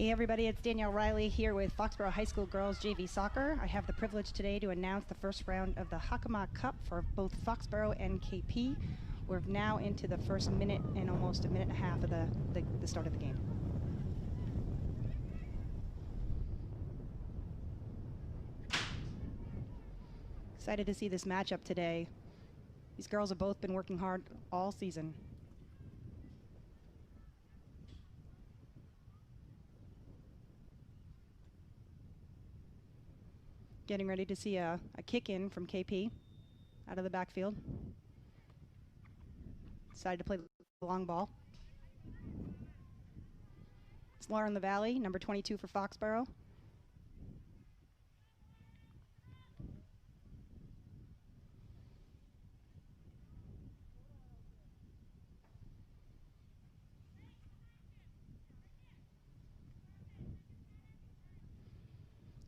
Hey everybody, it's Danielle Riley here with Foxboro High School Girls JV Soccer. I have the privilege today to announce the first round of the Hakama Cup for both Foxboro and KP. We're now into the first minute and almost a minute and a half of the start of the game. Excited to see this matchup today. These girls have both been working hard all season. Getting ready to see a kick in from KP out of the backfield. Decided to play the long ball. It's Lauren LaValle, number 22 for Foxboro.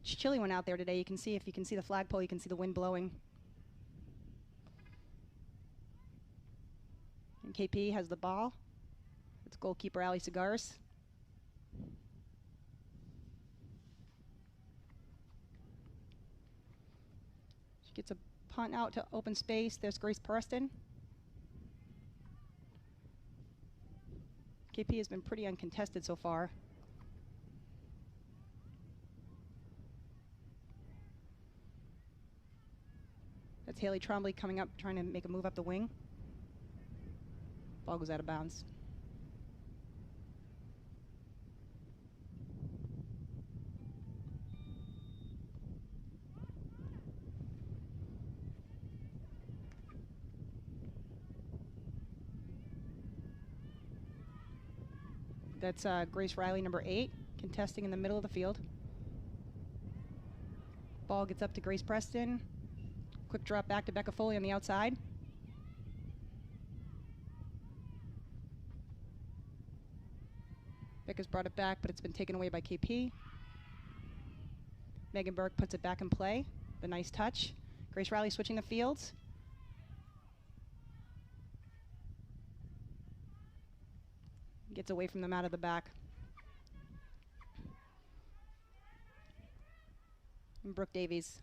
It's chilly one out there today. You can see, if you can see the flagpole, you can see the wind blowing. And KP has the ball. It's goalkeeper Ali Cigars. She gets a punt out to open space. There's Grace Preston. KP has been pretty uncontested so far. That's Haley Trombley coming up, trying to make a move up the wing. Ball goes out of bounds. That's Grace Riley, number 8, contesting in the middle of the field. Ball gets up to Grace Preston. Quick drop back to Becca Foley on the outside. Becca's brought it back, but it's been taken away by KP. Megan Burke puts it back in play. The nice touch. Grace Riley switching the fields. Gets away from them out of the back. And Brooke Davies,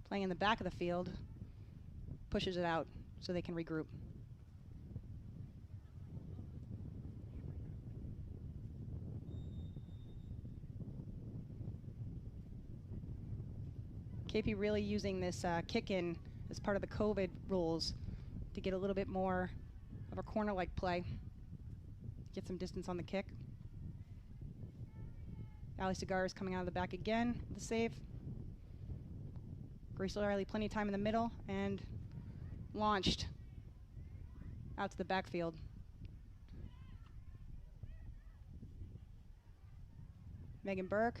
playing in the back of the field, pushes it out so they can regroup. KP really using this kick-in as part of the COVID rules to get a little bit more of a corner-like play. Get some distance on the kick. Ali Cigars coming out of the back again with the save. Grace Riley, plenty of time in the middle, and launched out to the backfield. Megan Burke.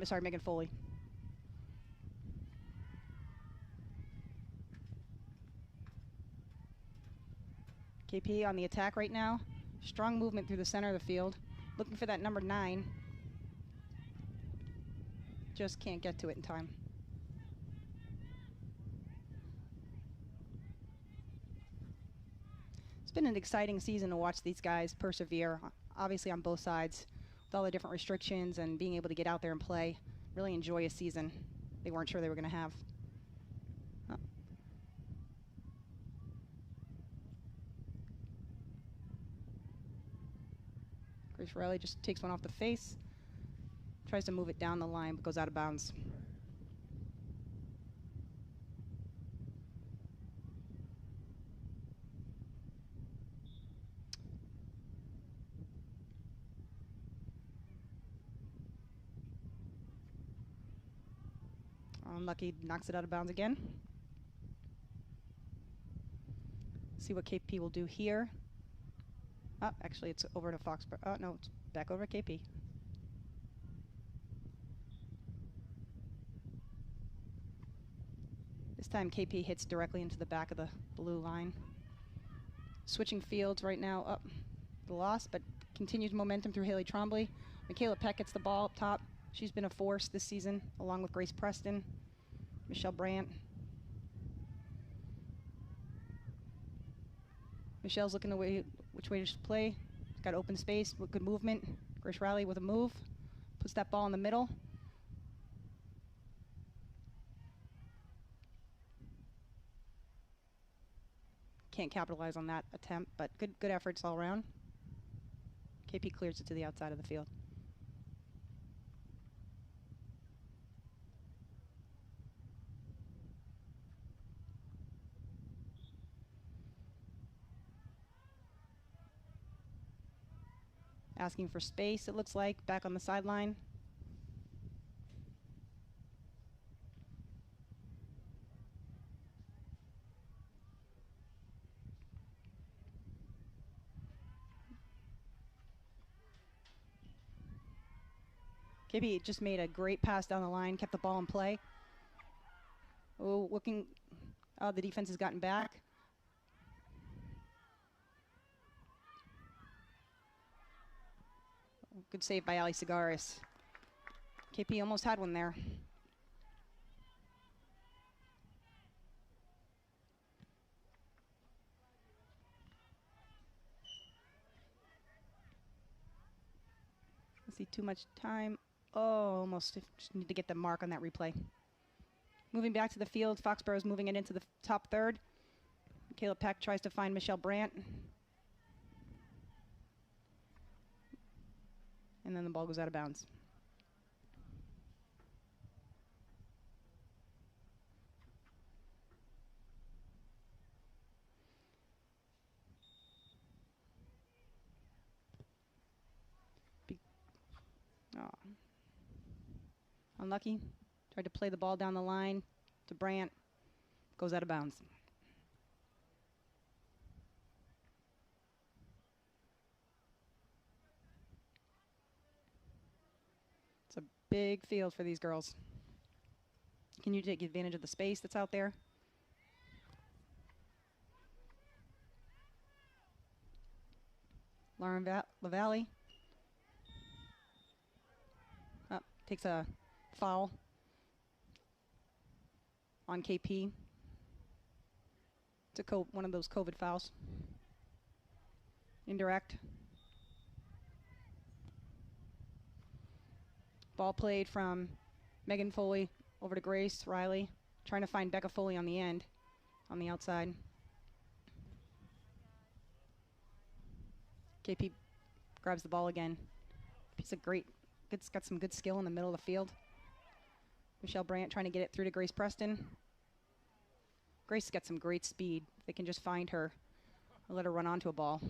Sorry, Megan Foley. KP on the attack right now. Strong movement through the center of the field. Looking for that number 9. Just can't get to it in time. It's been an exciting season to watch these guys persevere, obviously on both sides, with all the different restrictions and being able to get out there and play. Really enjoy a season they weren't sure they were going to have. Oh. Grace Riley just takes one off the face, tries to move it down the line, but goes out of bounds. Unlucky, knocks it out of bounds again. See what KP will do here. Oh, actually, it's over to Foxboro. Oh, no, it's back over to KP. This time, KP hits directly into the back of the blue line. Switching fields right now up the loss, but continues momentum through Haley Trombley. Michaela Peck gets the ball up top. She's been a force this season, along with Grace Preston, Michelle Brandt. Michelle's looking which way to play. Got open space with good movement. Grace Riley with a move. Puts that ball in the middle. Can't capitalize on that attempt, but good efforts all around. KP clears it to the outside of the field. Asking for space, it looks like, back on the sideline. KP just made a great pass down the line, kept the ball in play. Oh, looking, the defense has gotten back. Good save by Ali Segaris. KP almost had one there. Let's see, too much time. Oh, almost. Just need to get the mark on that replay. Moving back to the field, Foxboro's moving it into the top third. Michaela Peck tries to find Michelle Brandt. And then the ball goes out of bounds. Oh. Unlucky. Tried to play the ball down the line to Brandt. Goes out of bounds. It's a big field for these girls. Can you take advantage of the space that's out there? Lauren LaValle takes a foul on KP. It's one of those COVID fouls. Indirect. Ball played from Megan Foley over to Grace Riley, trying to find Becca Foley on the end, on the outside. KP grabs the ball again. Piece of got some good skill in the middle of the field. Michelle Brandt trying to get it through to Grace Preston. Grace got some great speed. If they can just find her, I'll let her run onto a ball.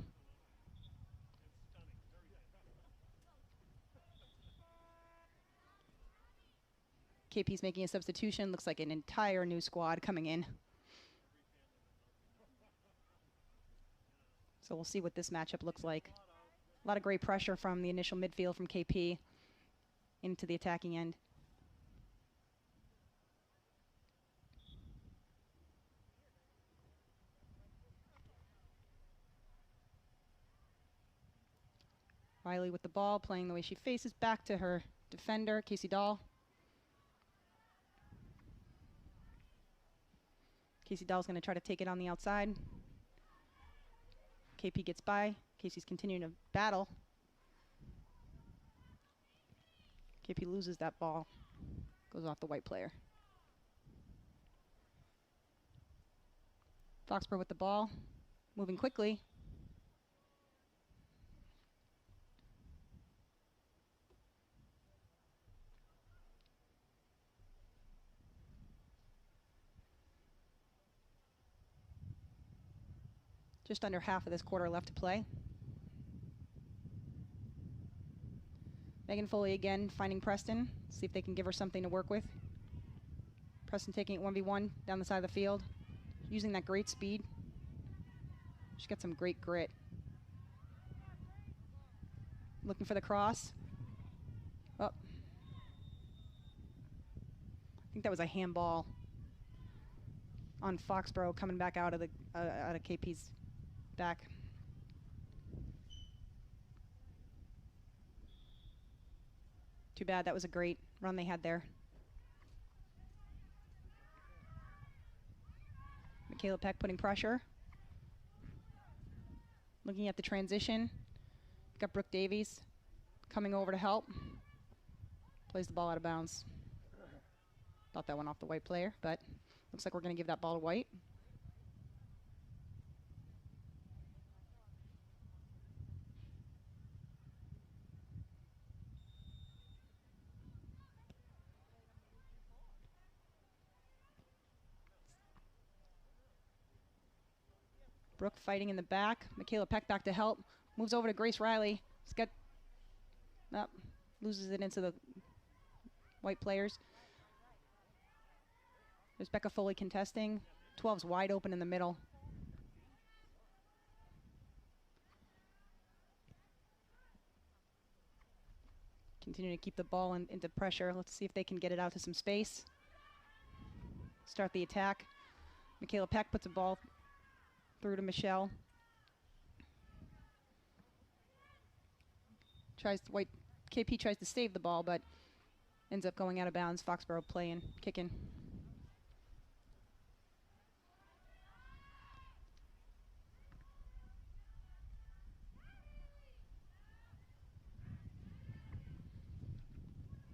KP's making a substitution. Looks like an entire new squad coming in. So we'll see what this matchup looks like. A lot of great pressure from the initial midfield from KP into the attacking end. Riley with the ball, playing the way she faces, back to her defender, Casey Dahl. Casey Dahl's going to try to take it on the outside. KP gets by. Casey's continuing to battle. KP loses that ball. Goes off the white player. Foxboro with the ball, moving quickly. Just under half of this quarter left to play. Megan Foley again finding Preston. See if they can give her something to work with. Preston taking it 1v1 down the side of the field. Using that great speed. She's got some great grit. Looking for the cross. Oh. I think that was a handball on Foxboro coming back out of KP's back. Too bad. That was a great run they had there. Michaela Peck putting pressure. Looking at the transition. Got Brooke Davies coming over to help. Plays the ball out of bounds. Thought that went off the white player, but looks like we're going to give that ball to White. Brooke fighting in the back. Michaela Peck back to help. Moves over to Grace Riley. She's got, loses it into the white players. There's Becca Foley contesting. 12's wide open in the middle. Continue to keep the ball into pressure. Let's see if they can get it out to some space. Start the attack. Michaela Peck puts the ball through to Michelle. KP tries to save the ball, but ends up going out of bounds. Foxboro playing, kicking.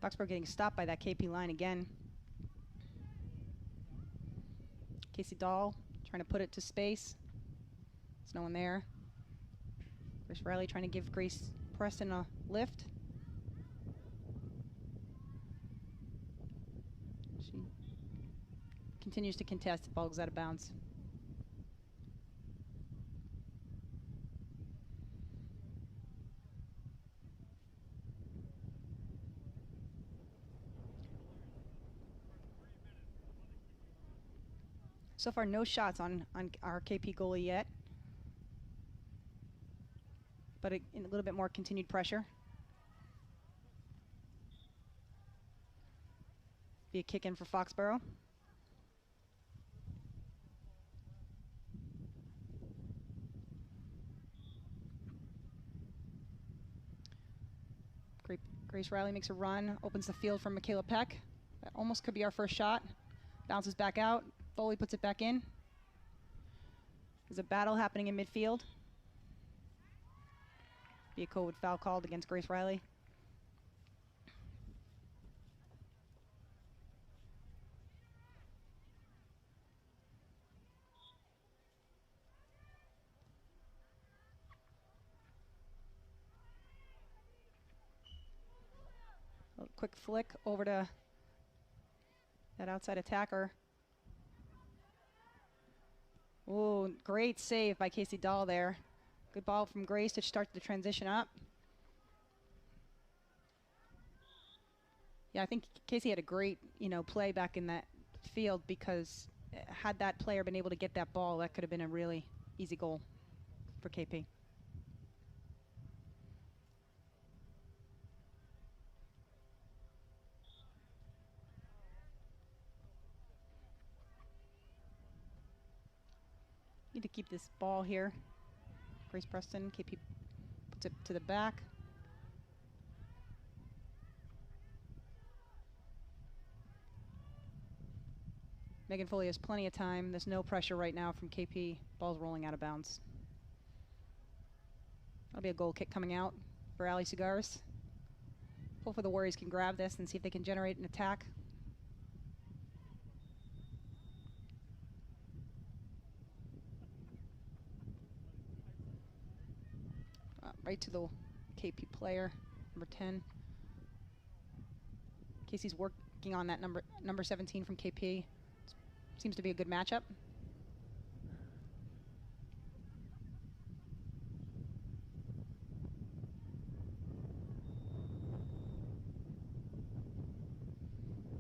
Foxboro getting stopped by that KP line again. Casey Dahl trying to put it to space. There's no one there. Grace Riley trying to give Grace Preston a lift. She continues to contest. The ball goes out of bounds. So far, no shots on our KP goalie yet. But a little bit more continued pressure. Be a kick in for Foxboro. Grace Riley makes a run, opens the field for Michaela Peck. That almost could be our first shot. Bounces back out. Foley puts it back in. There's a battle happening in midfield. Be a code foul called against Grace Riley. A quick flick over to that outside attacker. Oh, great save by Casey Dahl there. Good ball from Grace to start the transition up. Yeah, I think Casey had a great, play back in that field, because had that player been able to get that ball, that could have been a really easy goal for KP. Need to keep this ball here. Grace Preston, KP puts it to the back. Megan Foley has plenty of time. There's no pressure right now from KP. Ball's rolling out of bounds. That'll be a goal kick coming out for Ali Cigars. Hopefully the Warriors can grab this and see if they can generate an attack. Right to the KP player, number 10. Casey's working on that number 17 from KP. Seems to be a good matchup.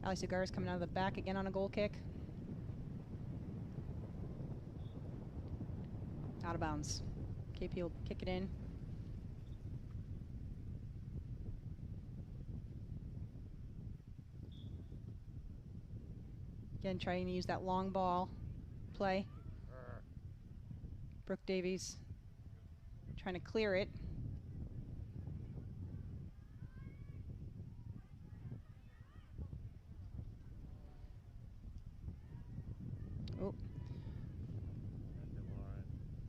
Ali Cigars coming out of the back again on a goal kick. Out of bounds. KP will kick it in. Again, trying to use that long ball play. Brooke Davies trying to clear it. Oh.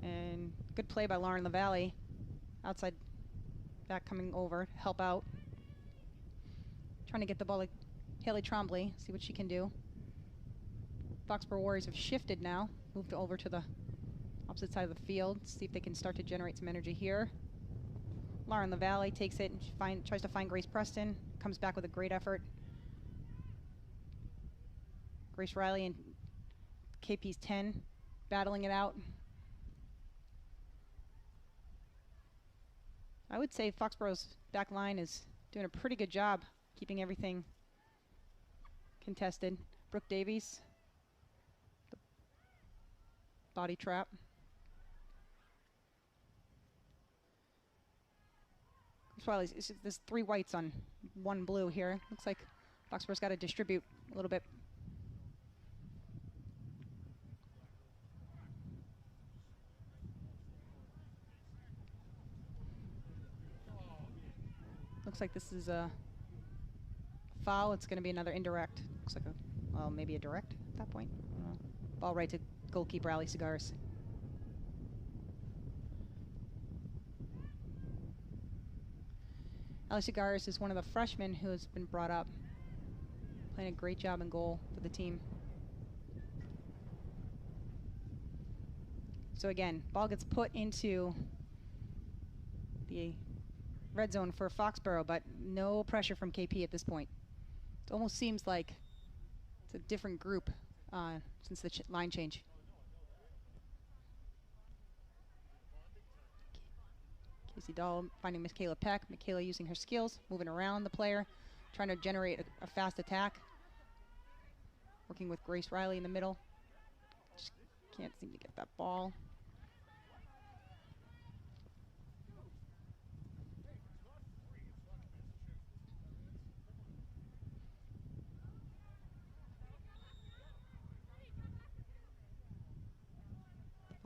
And good play by Lauren LaValle. Outside back coming over to help out. Trying to get the ball to Haley Trombley, see what she can do. Foxboro Warriors have shifted now, moved over to the opposite side of the field, see if they can start to generate some energy here. Lauren LaValle takes it and tries to find Grace Preston, comes back with a great effort. Grace Riley and KP's 10 battling it out. I would say Foxboro's back line is doing a pretty good job keeping everything contested. Brooke Davies. Body trap. There's 3 whites on 1 blue here. Looks like Foxboro's got to distribute a little bit. Looks like this is a foul. It's going to be another indirect. Looks like well, maybe a direct at that point. Ball right to goalkeeper Ali Cigars. Ali Cigars is one of the freshmen who has been brought up, playing a great job in goal for the team. So again, ball gets put into the red zone for Foxboro, but no pressure from KP at this point. It almost seems like it's a different group since the line change. Casey Dahl finding Michaela Peck. Michaela using her skills, moving around the player, trying to generate a fast attack. Working with Grace Riley in the middle. Just can't seem to get that ball.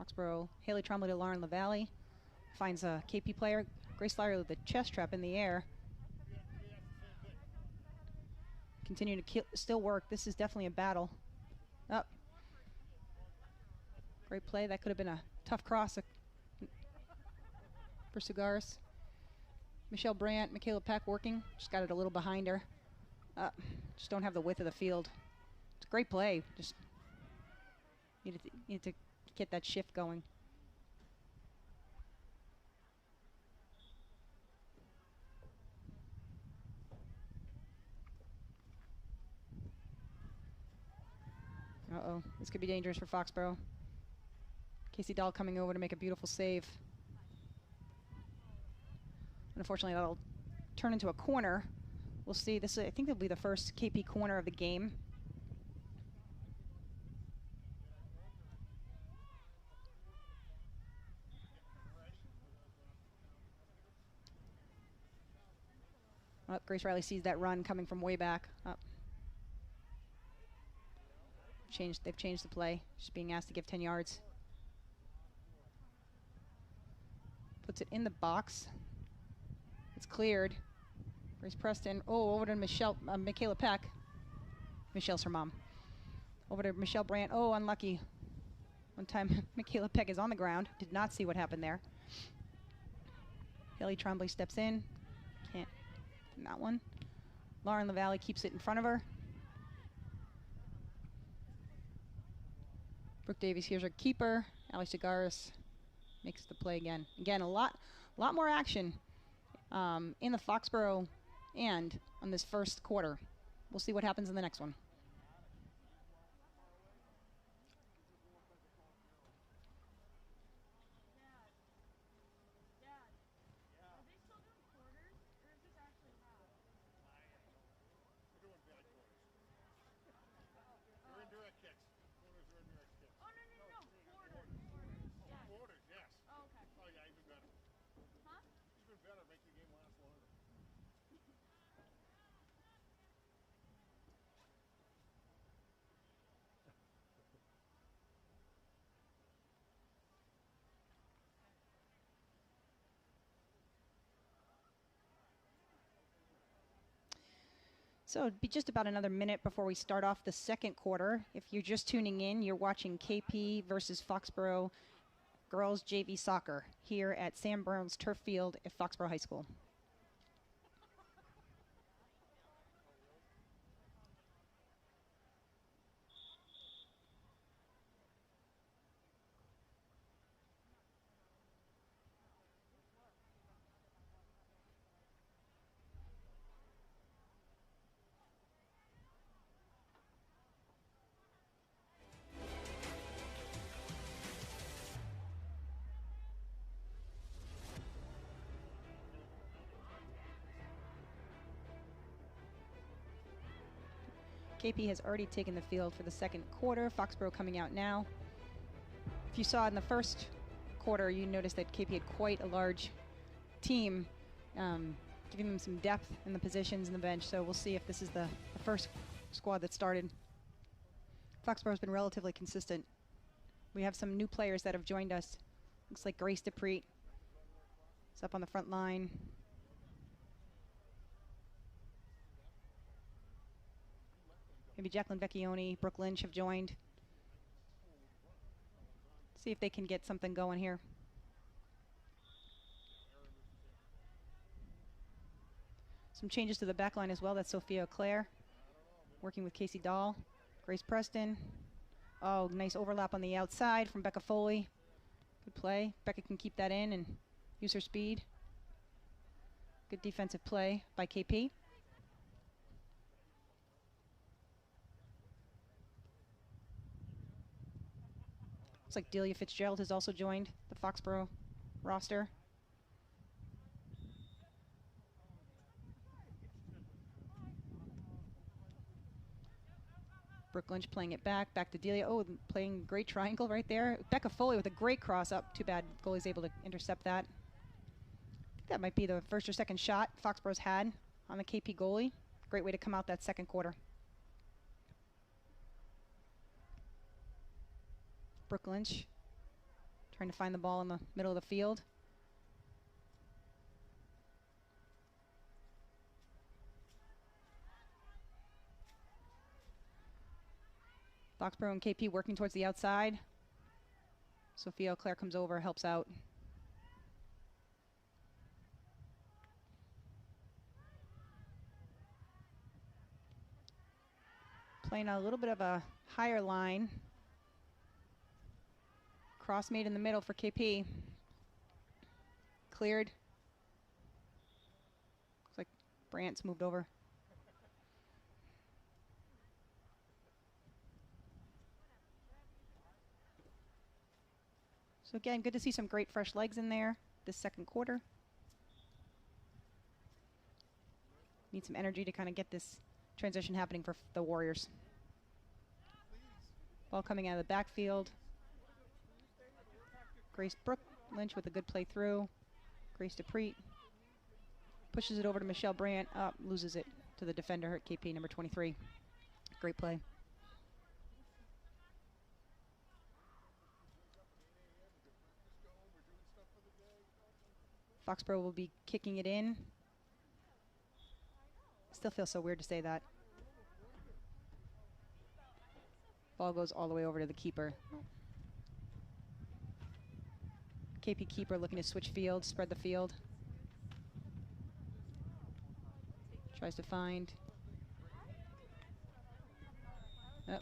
Foxboro, Haley Trombley to Lauren LaValle. Finds a KP player. Grace Riley with the chest trap in the air. Continuing to still work. This is definitely a battle. Up. Great play. That could have been a tough cross for Cigars. Michelle Brandt, Michaela Peck working. Just got it a little behind her. Just don't have the width of the field. It's a great play. Just needed to get that shift going. Uh-oh, this could be dangerous for Foxboro. Casey Dahl coming over to make a beautiful save. Unfortunately, that'll turn into a corner. We'll see. This, I think, will be the first KP corner of the game. Grace Riley sees that run coming from way back. They've changed the play. She's being asked to give 10 yards. Puts it in the box. It's cleared. Grace Preston. Oh, over to Michaela Peck. Michelle's her mom. Over to Michelle Brandt. Oh, unlucky. One time, Michaela Peck is on the ground. Did not see what happened there. Haley Trombley steps in. Can't. That one. Lauren LaValle keeps it in front of her. Brooke Davies here's her keeper. Ali Chagaris makes the play again. Again, a lot more action in the Foxboro end on this first quarter. We'll see what happens in the next one. So it'd be just about another minute before we start off the second quarter. If you're just tuning in, you're watching KP versus Foxboro girls JV soccer here at Sam Burns Turf Field at Foxboro High School. KP has already taken the field for the second quarter. Foxboro coming out now. If you saw in the first quarter, you noticed that KP had quite a large team, giving them some depth in the positions in the bench. So we'll see if this is the first squad that started. Foxboro's been relatively consistent. We have some new players that have joined us. Looks like Grace DePreet is up on the front line. Maybe Jacqueline Vecchione, Brooke Lynch have joined. See if they can get something going here. Some changes to the back line as well. That's Sophia Claire working with Casey Dahl. Grace Preston. Oh, nice overlap on the outside from Becca Foley. Good play. Becca can keep that in and use her speed. Good defensive play by KP. Looks like Delia Fitzgerald has also joined the Foxboro roster. Brooke Lynch playing it back to Delia. Oh, playing great triangle right there. Becca Foley with a great cross up. Too bad goalie's able to intercept that. I think that might be the first or second shot Foxboro's had on the KP goalie. Great way to come out that second quarter. Brooke Lynch trying to find the ball in the middle of the field. Foxboro and KP working towards the outside. Sophia Claire comes over, helps out. Playing a little bit of a higher line. Cross made in the middle for KP. Cleared. Looks like Brandt's moved over. So again, good to see some great fresh legs in there this second quarter. Need some energy to kind of get this transition happening for the Warriors. Ball coming out of the backfield. Grace Brooke Lynch with a good play through. Grace DePreet pushes it over to Michelle Brandt. Loses it to the defender at KP, number 23. Great play. Foxboro will be kicking it in. Still feels so weird to say that. Ball goes all the way over to the keeper. KP keeper looking to switch field, spread the field. Tries to find. Oh. I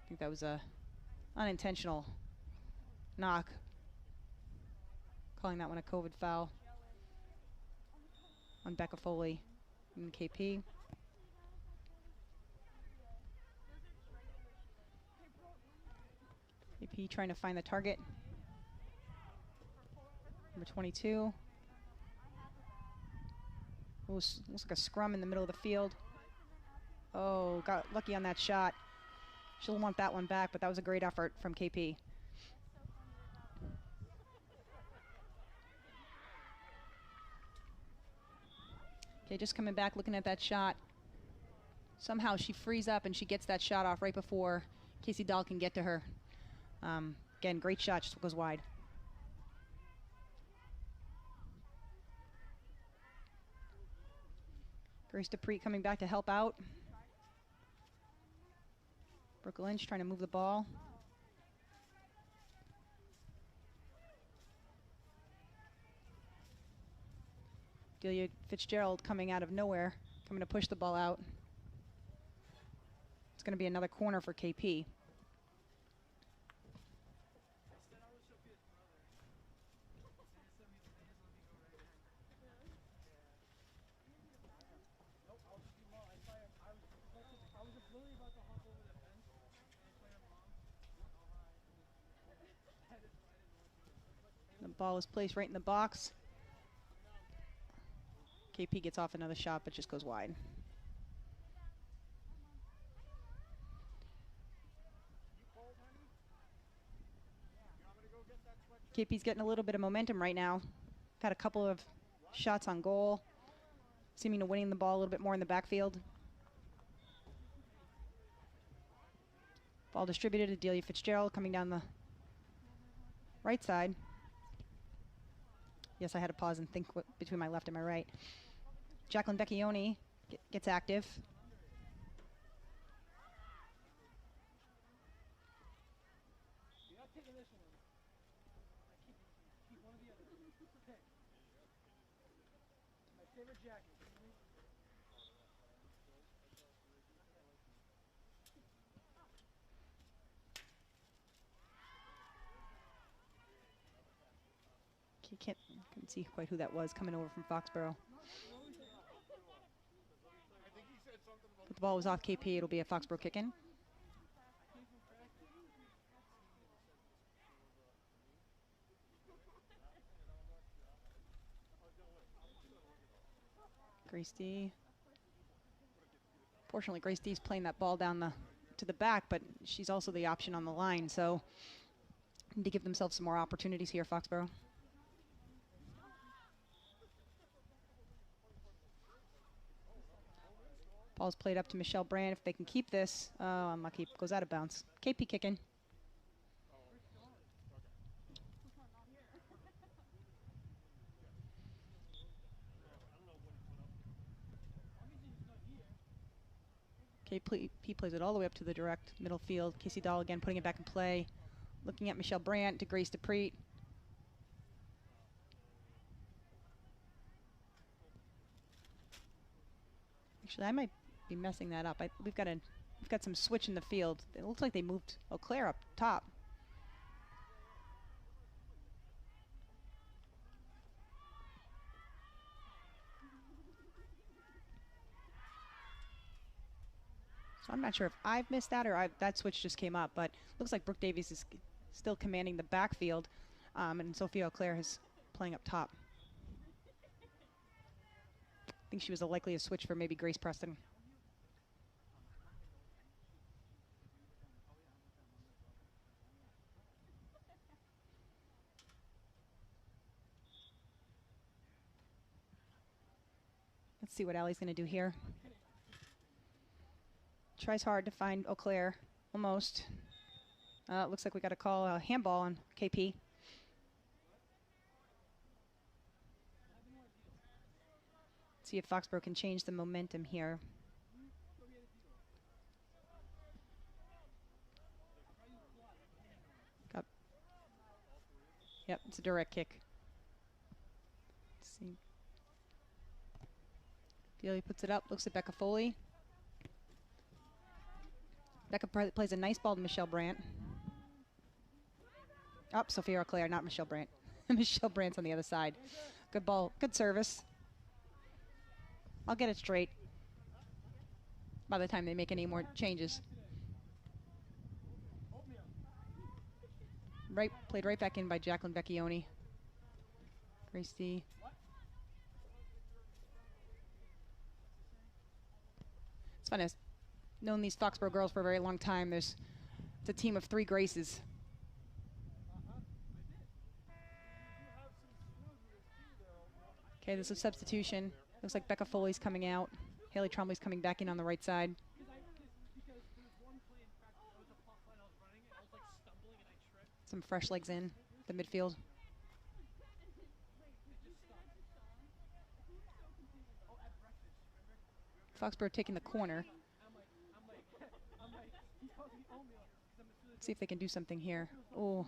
think that was a unintentional knock. Calling that one a COVID foul on Becca Foley in KP. KP trying to find the target. Number 22. Looks like a scrum in the middle of the field. Oh, got lucky on that shot. She'll want that one back, but that was a great effort from KP. Okay, just coming back, looking at that shot. Somehow she frees up and she gets that shot off right before Casey Dahl can get to her. Again, great shot, just goes wide. Grace DePree coming back to help out. Brooke Lynch trying to move the ball. Delia Fitzgerald coming out of nowhere, coming to push the ball out. It's going to be another corner for KP. The ball is placed right in the box. KP gets off another shot, but just goes wide. KP's getting a little bit of momentum right now. Had a couple of shots on goal, seeming to winning the ball a little bit more in the backfield. Ball distributed to Delia Fitzgerald coming down the right side. Yes, I had to pause and think between my left and my right. Jacqueline Vecchione gets active. You can't see quite who that was coming over from Foxboro. But the ball was off KP. It'll be a Foxboro kick-in. Grace D. Fortunately, Grace D's playing that ball down to the back, but she's also the option on the line, so need to give themselves some more opportunities here, Foxboro. Ball's played up to Michelle Brand. If they can keep this, unlucky, goes out of bounds. KP kicking. KP plays it all the way up to the direct middle field. Casey Dahl again putting it back in play. Looking at Michelle Brandt to Grace DePree. Actually, I might be messing that up. We've got some switch in the field. It looks like they moved Eau Claire up top. So I'm not sure if I've missed that or that switch just came up, but looks like Brooke Davies is still commanding the backfield, and Sophia Eau Claire is playing up top. I think she was a likely switch for maybe Grace Preston. Let's see what Allie's going to do here. Tries hard to find Eau Claire, almost. It looks like we got a call a handball on KP. See if Foxboro can change the momentum here. Yep, it's a direct kick. Let's see. Delia puts it up, looks at Becca Foley. Becca plays a nice ball to Michelle Brandt. Oh, Sophia Auclair, not Michelle Brandt. Michelle Brandt's on the other side. Good ball, good service. I'll get it straight by the time they make any more changes. Played right back in by Jacqueline Vecchione. Grace D. It's fun. I've known these Foxboro girls for a very long time. It's a team of 3 Graces. Okay, there's a substitution. Looks like Becca Foley's coming out. Haley Trombley's coming back in on the right side. Some fresh legs in the midfield. Foxboro taking the corner. Let's see if they can do something here. Oh.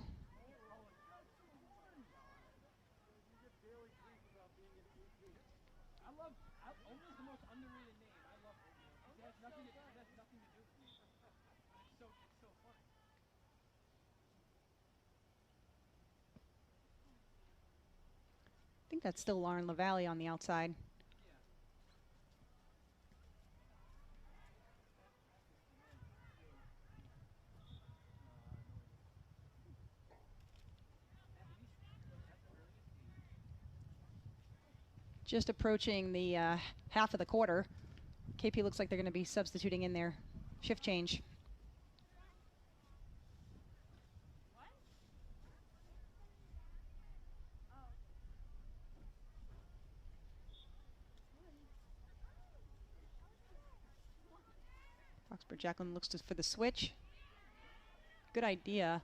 I think that's still Lauren LaValle on the outside. Just approaching the half of the quarter. KP looks like they're going to be substituting in their shift change. Foxboro Jacqueline looks for the switch. Good idea.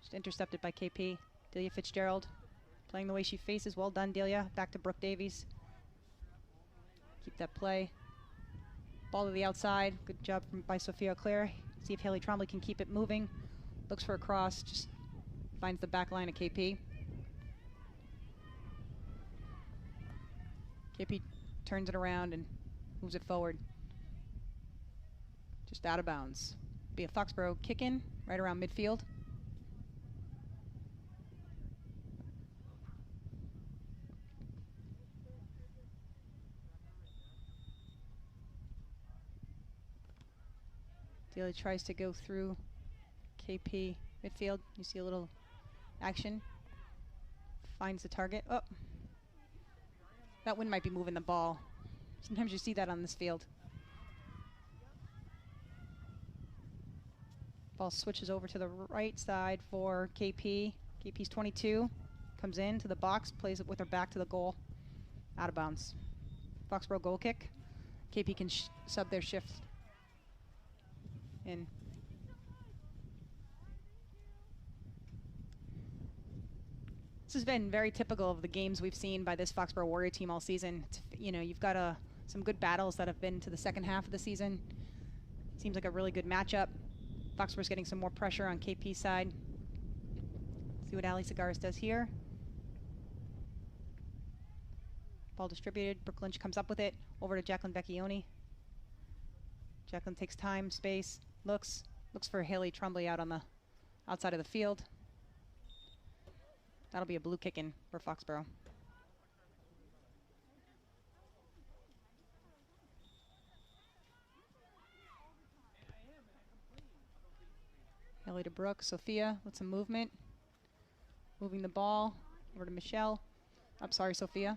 Just intercepted by KP. Delia Fitzgerald playing the way she faces. Well done, Delia. Back to Brooke Davies. Keep that play. Ball to the outside. Good job by Sophia Auclair. See if Haley Trombley can keep it moving. Looks for a cross. Just finds the back line of KP. KP turns it around and moves it forward. Just out of bounds. Be a Foxboro kick in right around midfield. Delia tries to go through KP midfield. You see a little action. Finds the target. Oh, that one might be moving the ball. Sometimes you see that on this field. Ball switches over to the right side for KP. KP's 22. Comes into the box, plays it with her back to the goal. Out of bounds. Foxboro goal kick. KP can sub their shift in. This has been very typical of the games we've seen by this Foxboro Warrior team all season. You know, you've got some good battles that have been to the second half of the season. Seems like a really good matchup. Foxboro's getting some more pressure on KP's side. See what Ali Segares does here. Ball distributed. Brooke Lynch comes up with it. Over to Jacqueline Vecchione. Jacqueline takes time, space, looks for Haley Trombley out on the outside of the field. That'll be a blue kick in for Foxboro. Haley to Brooke. Sophia with some movement. Moving the ball over to Michelle. I'm sorry, Sophia.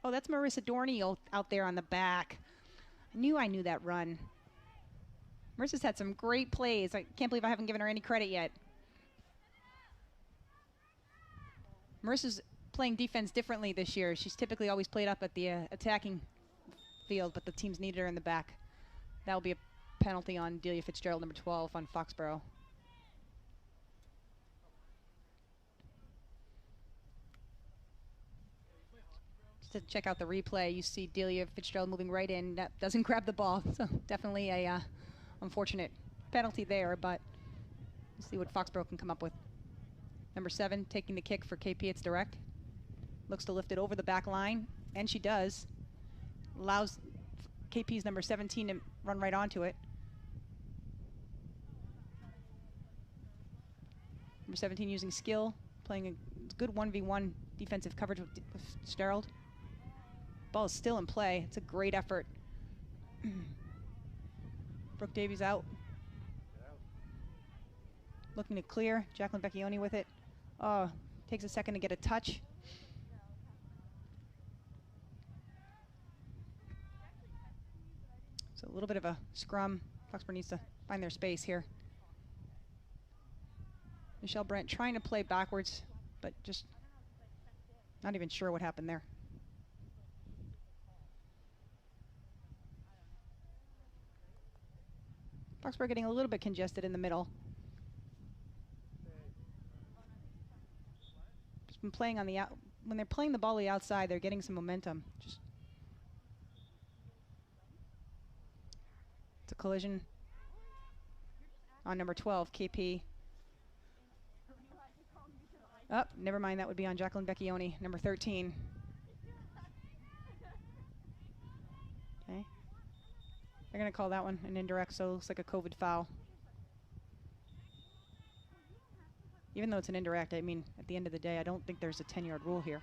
Oh, that's Marissa Dorney out there on the back. I knew that run. Marissa's had some great plays. I can't believe I haven't given her any credit yet. Marissa's playing defense differently this year. She's typically always played up at the attacking field, but the teams needed her in the back. That'll be a penalty on Delia Fitzgerald, number 12, on Foxboro. to check out the replay, you see Delia Fitzgerald moving right in. That doesn't grab the ball, so definitely a unfortunate penalty there, but we'll see what Foxboro can come up with. Number 7 taking the kick for KP. It's direct. Looks to lift it over the back line, and she does. Allows KP's number 17 to run right onto it. Number 17 using skill, playing a good 1v1 defensive coverage with Fitzgerald. Ball is still in play. It's a great effort. Brooke Davies out. Looking to clear. Jacqueline Becchioni with it. Oh, takes a second to get a touch. So a little bit of a scrum. Foxborough needs to find their space here. Michelle Brandt trying to play backwards, but just not even sure what happened there. Foxborough getting a little bit congested in the middle. Just been playing on the out. When they're playing the ball the outside, they're getting some momentum. Just it's a collision on number 12, KP. Oh, never mind. That would be on Jacqueline Becchioni, number 13. Okay. They're going to call that one an indirect, so it looks like a COVID foul. Even though it's an indirect, I mean, at the end of the day, I don't think there's a 10-yard rule here.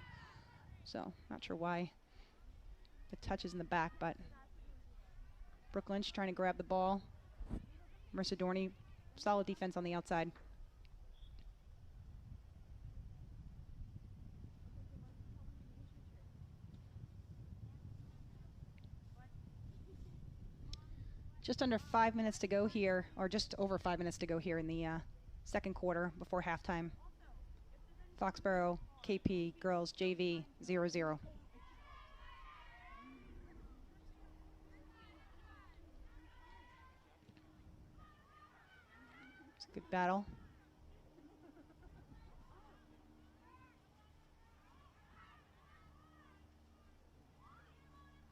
So, not sure why the touch is in the back, but Brooke Lynch trying to grab the ball. Marissa Dorney, solid defense on the outside. Just under 5 minutes to go here, or just over 5 minutes to go here in the second quarter before halftime. Foxborough, KP, girls, JV, 0-0. It's a good battle.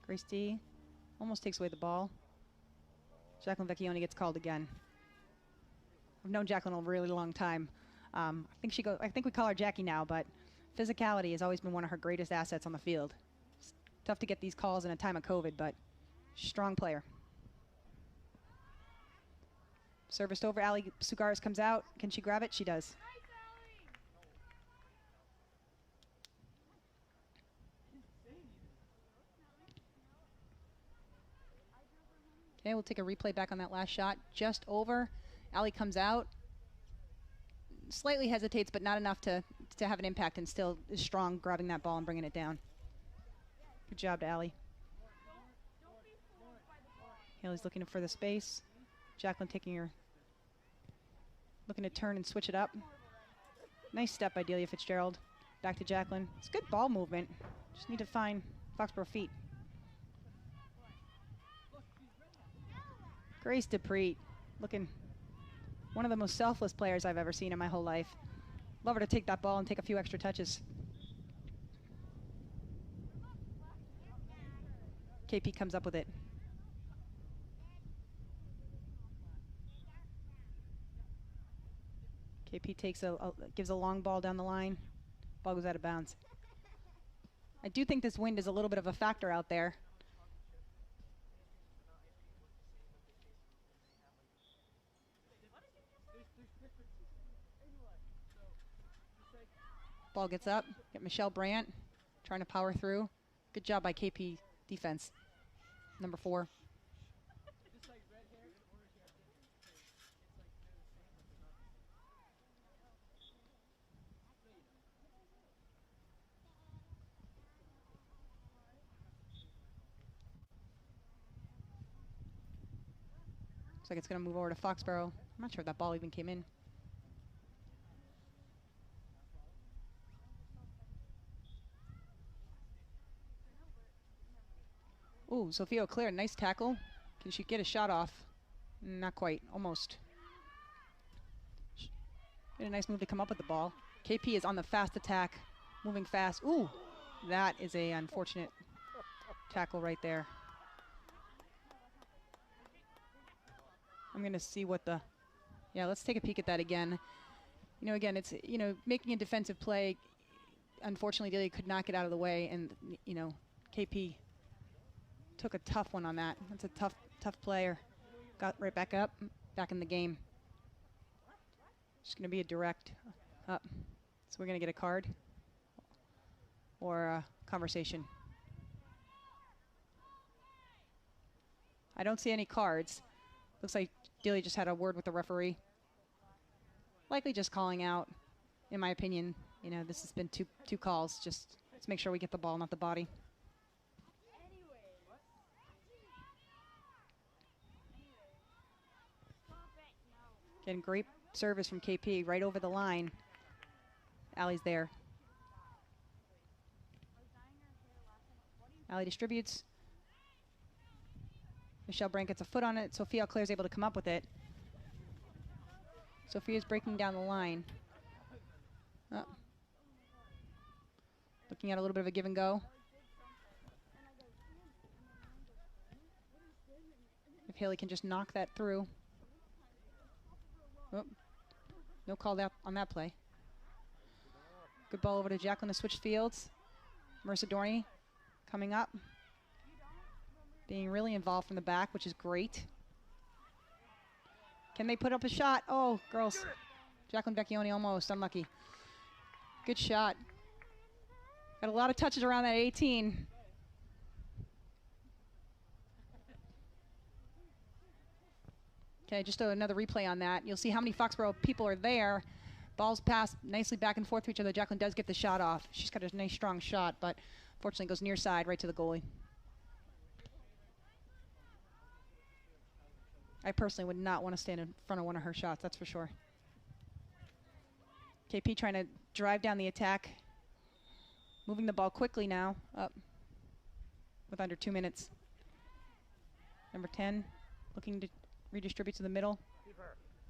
Grace D almost takes away the ball. Jacqueline Becchioni gets called again. I've known Jacqueline a really long time. I think we call her Jackie now, but physicality has always been one of her greatest assets on the field. It's tough to get these calls in a time of COVID, but strong player. Serviced over, Ali Sugaris comes out. Can she grab it? She does. Okay, we'll take a replay back on that last shot. Just over. Ali comes out. Slightly hesitates, but not enough to have an impact, and still is strong grabbing that ball and bringing it down. Good job to Ali. Haley's looking for the space. Jacqueline taking her, looking to turn and switch it up. Nice step by Delia Fitzgerald. Back to Jacqueline. It's good ball movement. Just need to find Foxborough feet. Grace Dupree, looking one of the most selfless players I've ever seen in my whole life. Love her to take that ball and take a few extra touches. KP comes up with it. KP takes gives a long ball down the line. Ball goes out of bounds. I do think this wind is a little bit of a factor out there. Ball gets up. Get Michelle Brandt trying to power through. Good job by KP defense. Number 4. Looks like it's going to move over to Foxborough. I'm not sure if that ball even came in. Ooh, Sophia O'Clair, nice tackle. Can she get a shot off? Not quite, almost. Did a nice move to come up with the ball. KP is on the fast attack, moving fast. Ooh, That is a unfortunate tackle right there. I'm going to see what the... Yeah, let's take a peek at that again. You know, again, it's, you know, making a defensive play. Unfortunately, Delia could not get out of the way, and, you know, KP took a tough one on that. That's a tough player. Got right back up, back in the game. Just going to be a direct up. So we're going to get a card or a conversation. I don't see any cards. Looks like Delia just had a word with the referee. Likely just calling out, in my opinion. You know, this has been two calls. Just let's make sure we get the ball, not the body. Getting great service from KP right over the line. Allie's there. Allie distributes. Michelle Brandt gets a foot on it. Sophia Claire's able to come up with it. Sophia's breaking down the line. Oh. Looking at a little bit of a give and go. If Haley can just knock that through. Oh. No call out on that play. Good ball over to Jacqueline to switch fields. Marissa Dorney coming up. Being really involved from the back, which is great. Can they put up a shot? Oh, girls. Jacqueline Vecchione almost unlucky. Good shot. Got a lot of touches around that 18. Okay, just another replay on that. You'll see how many Foxboro people are there. Balls pass nicely back and forth to each other. Jacqueline does get the shot off. She's got a nice strong shot, but fortunately goes near side right to the goalie. I personally would not want to stand in front of one of her shots, that's for sure. KP trying to drive down the attack. Moving the ball quickly now, up with under 2 minutes. Number 10 looking to redistribute to the middle.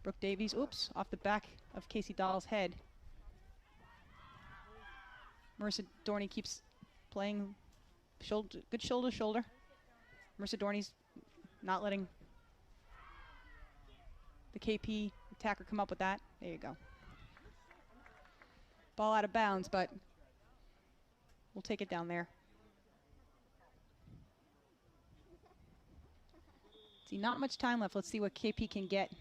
Brooke Davies, oops, off the back of Casey Dahl's head. Marissa Dorney keeps playing good shoulder to shoulder. Marissa Dorney's not letting the KP attacker come up with that. There you go. Ball out of bounds, but we'll take it down there. See, not much time left. Let's see what KP can get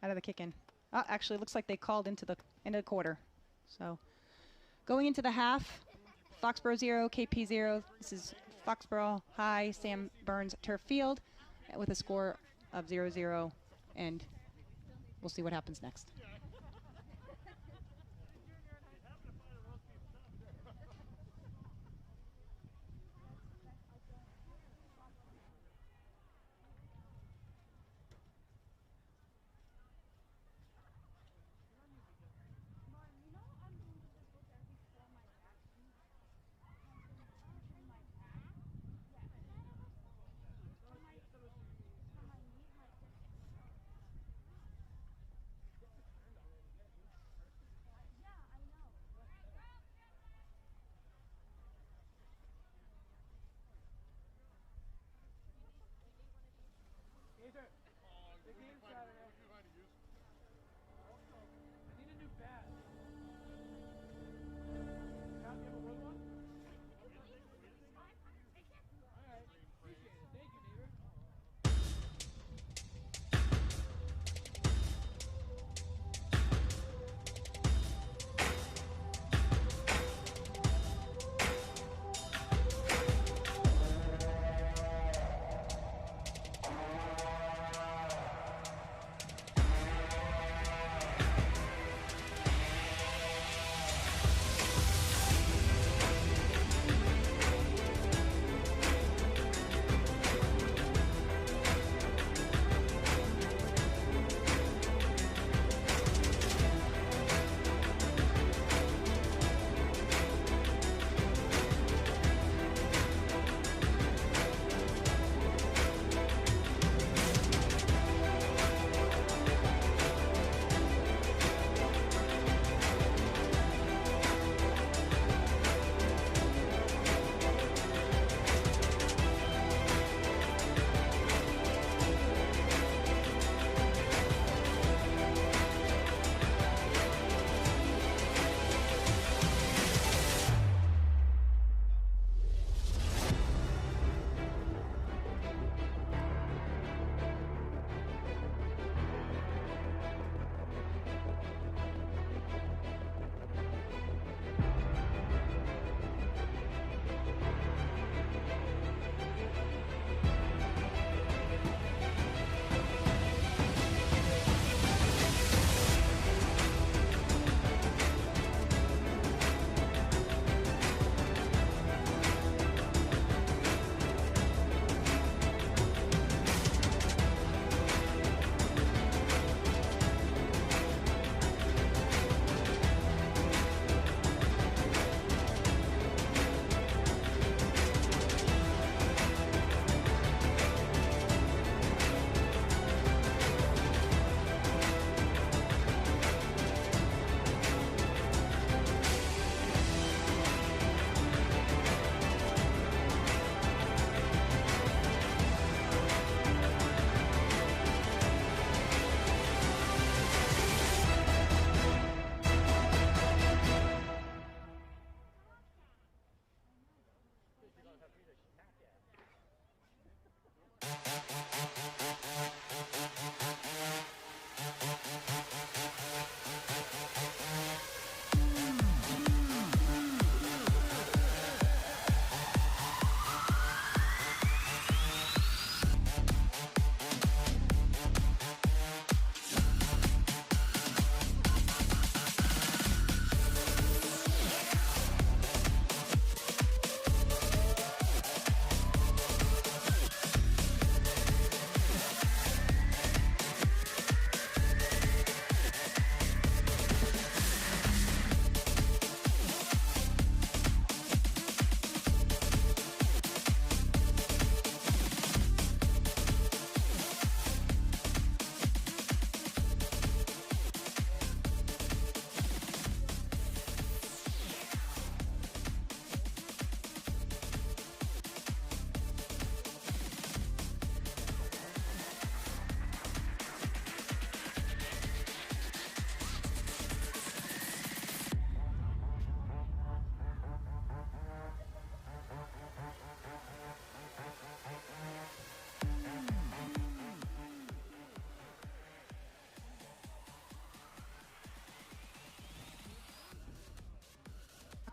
out of the kick-in. Actually, looks like they called into the end of the quarter. So, going into the half, Foxboro 0, KP 0. This is Foxboro High, Sam Burns Turf Field, with a score of 0-0, and we'll see what happens next.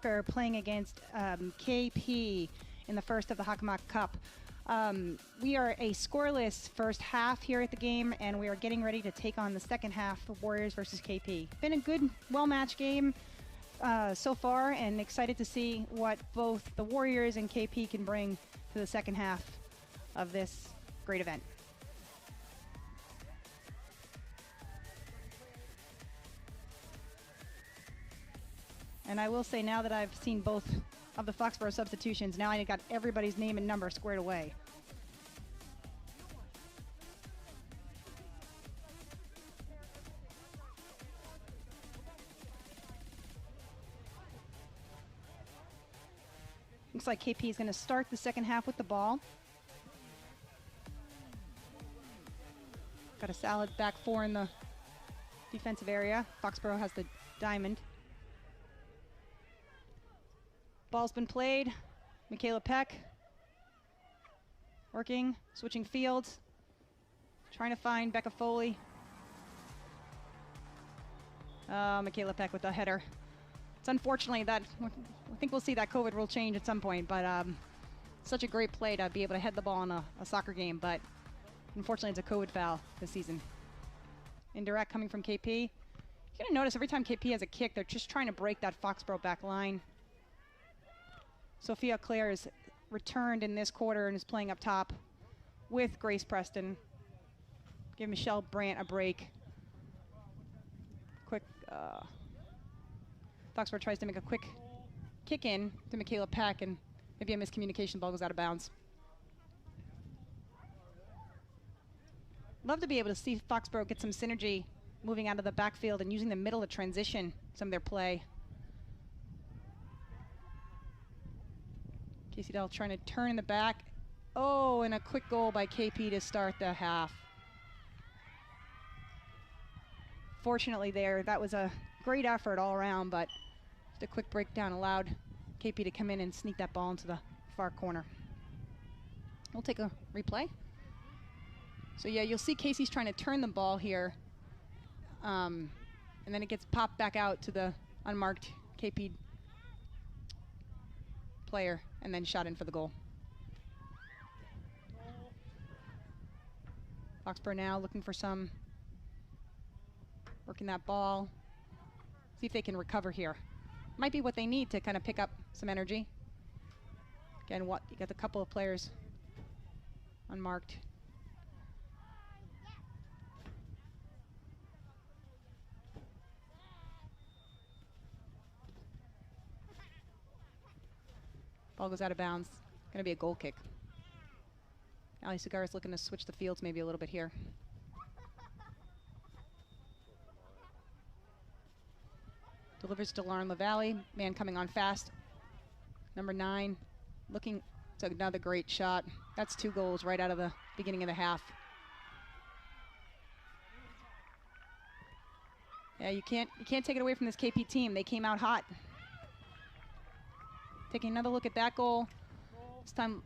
Soccer playing against KP in the first of the Hockomock Cup. We are a scoreless first half here at the game, and we are getting ready to take on the second half of Warriors versus KP. Been a good, well-matched game so far, and excited to see what both the Warriors and KP can bring to the second half of this great event. And I will say, now that I've seen both of the Foxboro substitutions, now I got everybody's name and number squared away. Looks like KP is going to start the second half with the ball. Got a solid back four in the defensive area. Foxboro has the diamond. Ball's been played. Michaela Peck working, switching fields, trying to find Becca Foley. Michaela Peck with the header. It's unfortunately that, I think we'll see that COVID rule change at some point, but such a great play to be able to head the ball in a soccer game, but unfortunately it's a COVID foul this season. Indirect coming from KP. You're gonna notice every time KP has a kick, they're just trying to break that Foxboro back line. Sophia Clare is returned in this quarter and is playing up top with Grace Preston. Give Michelle Brandt a break. Quick, Foxboro tries to make a quick kick in to Michaela Peck, and maybe a miscommunication, ball goes out of bounds. Love to be able to see Foxboro get some synergy moving out of the backfield and using the middle to transition some of their play. Casey Dell trying to turn in the back. Oh, and a quick goal by KP to start the half. Fortunately there, that was a great effort all around, but just a quick breakdown allowed KP to come in and sneak that ball into the far corner. We'll take a replay. So yeah, you'll see Casey's trying to turn the ball here, and then it gets popped back out to the unmarked KP player, and then shot in for the goal. Foxboro now looking for some, working that ball. See if they can recover here. Might be what they need to kind of pick up some energy. Again, what you got a couple of players unmarked. Ball goes out of bounds. Going to be a goal kick. Ali Cigar is looking to switch the fields maybe a little bit here. Delivers to Lauren LaValle. Man coming on fast. Number 9. Looking. It's another great shot. That's 2 goals right out of the beginning of the half. Yeah, you can't take it away from this KP team. They came out hot. Taking another look at that goal. This time,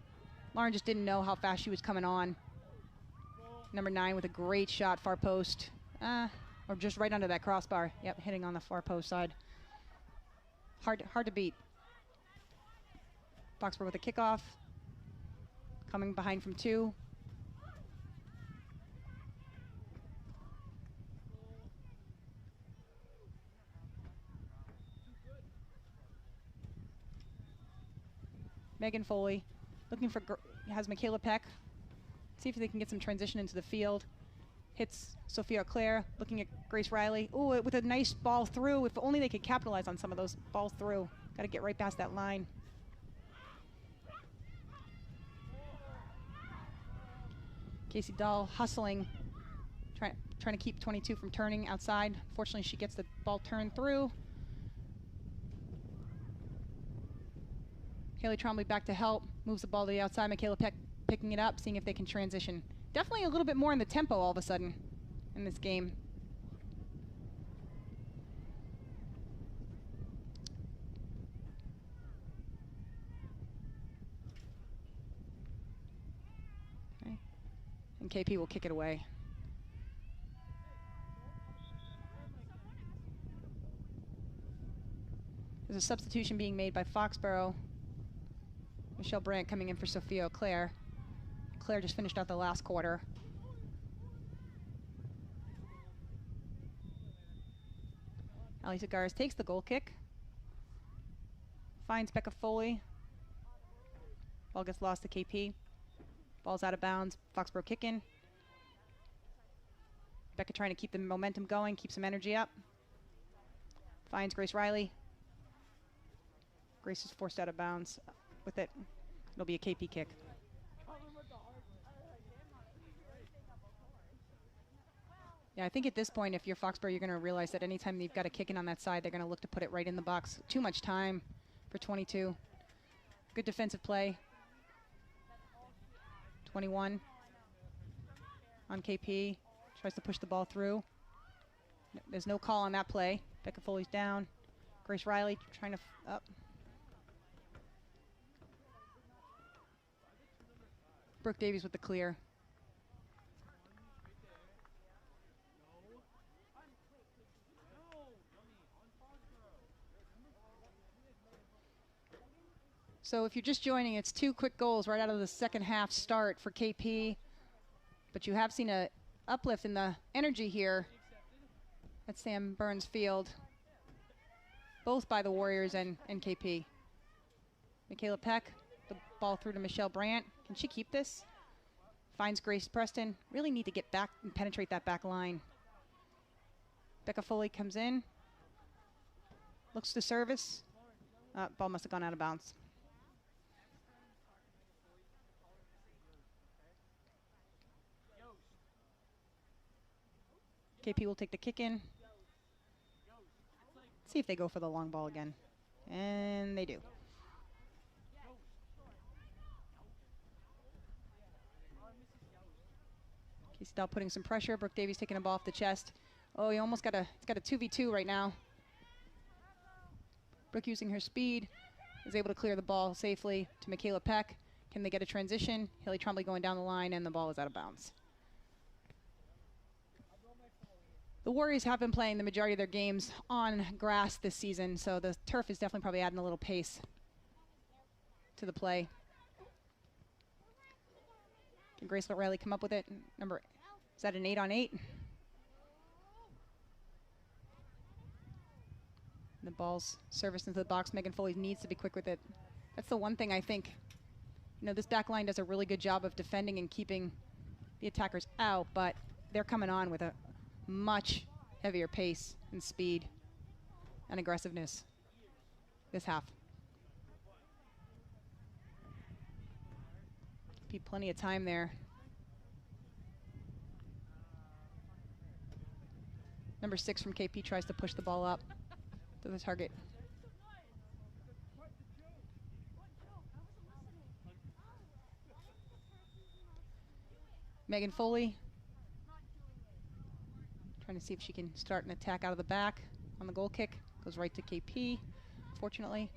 Lauren just didn't know how fast she was coming on. Number 9 with a great shot, far post. Or just right under that crossbar. Yep, hitting on the far post side. Hard to beat. Foxboro with a kickoff. Coming behind from 2. Megan Foley looking for, has Michaela Peck. See if they can get some transition into the field. Hits Sophia Clare, looking at Grace Riley. Ooh, with a nice ball through. If only they could capitalize on some of those balls through. Got to get right past that line. Casey Dahl hustling, trying to keep 22 from turning outside. Fortunately, she gets the ball turned through. Haley Trombley back to help, moves the ball to the outside. Michaela Peck picking it up, seeing if they can transition. Definitely a little bit more in the tempo all of a sudden in this game. Okay. And KP will kick it away. There's a substitution being made by Foxboro. Michelle Brandt coming in for Sophia Auclair. Claire just finished out the last quarter. Ali Segares takes the goal kick. Finds Becca Foley. Ball gets lost to KP. Ball's out of bounds. Foxboro kicking. Becca trying to keep the momentum going, keep some energy up. Finds Grace Riley. Grace is forced out of bounds with it. It'll be a KP kick. Yeah, I think at this point, if you're Foxborough, you're going to realize that anytime you've got a kick in on that side, they're going to look to put it right in the box. Too much time for 22. Good defensive play. 21 on KP. Tries to push the ball through. There's no call on that play. Becca Foley's down. Grace Riley trying to up. Brooke Davies with the clear. So if you're just joining, it's 2 quick goals right out of the second half start for KP. But you have seen a uplift in the energy here at Sam Burns Field, both by the Warriors and KP. Michaela Peck, the ball through to Michelle Brandt. Can she keep this? Finds Grace Preston. Really need to get back and penetrate that back line. Becca Foley comes in. Looks to service. Ball must have gone out of bounds. KP will take the kick in. See if they go for the long ball again. And they do. Casey Dahl putting some pressure. Brooke Davies taking a ball off the chest. Oh, he almost got it's got a 2v2 right now. Brooke using her speed is able to clear the ball safely to Michaela Peck. Can they get a transition? Haley Trombley going down the line, and the ball is out of bounds. The Warriors have been playing the majority of their games on grass this season, so the turf is definitely probably adding a little pace to the play. Can Grace Riley come up with it? Is that an 8-on-8? The ball's serviced into the box. Megan Foley needs to be quick with it. That's the one thing I think, this back line does a really good job of defending and keeping the attackers out, but they're coming on with a much heavier pace and speed and aggressiveness this half. Be plenty of time there. Number 6 from KP tries to push the ball up to the target. Megan Foley trying to see if she can start an attack out of the back on the goal kick. Goes right to KP, fortunately.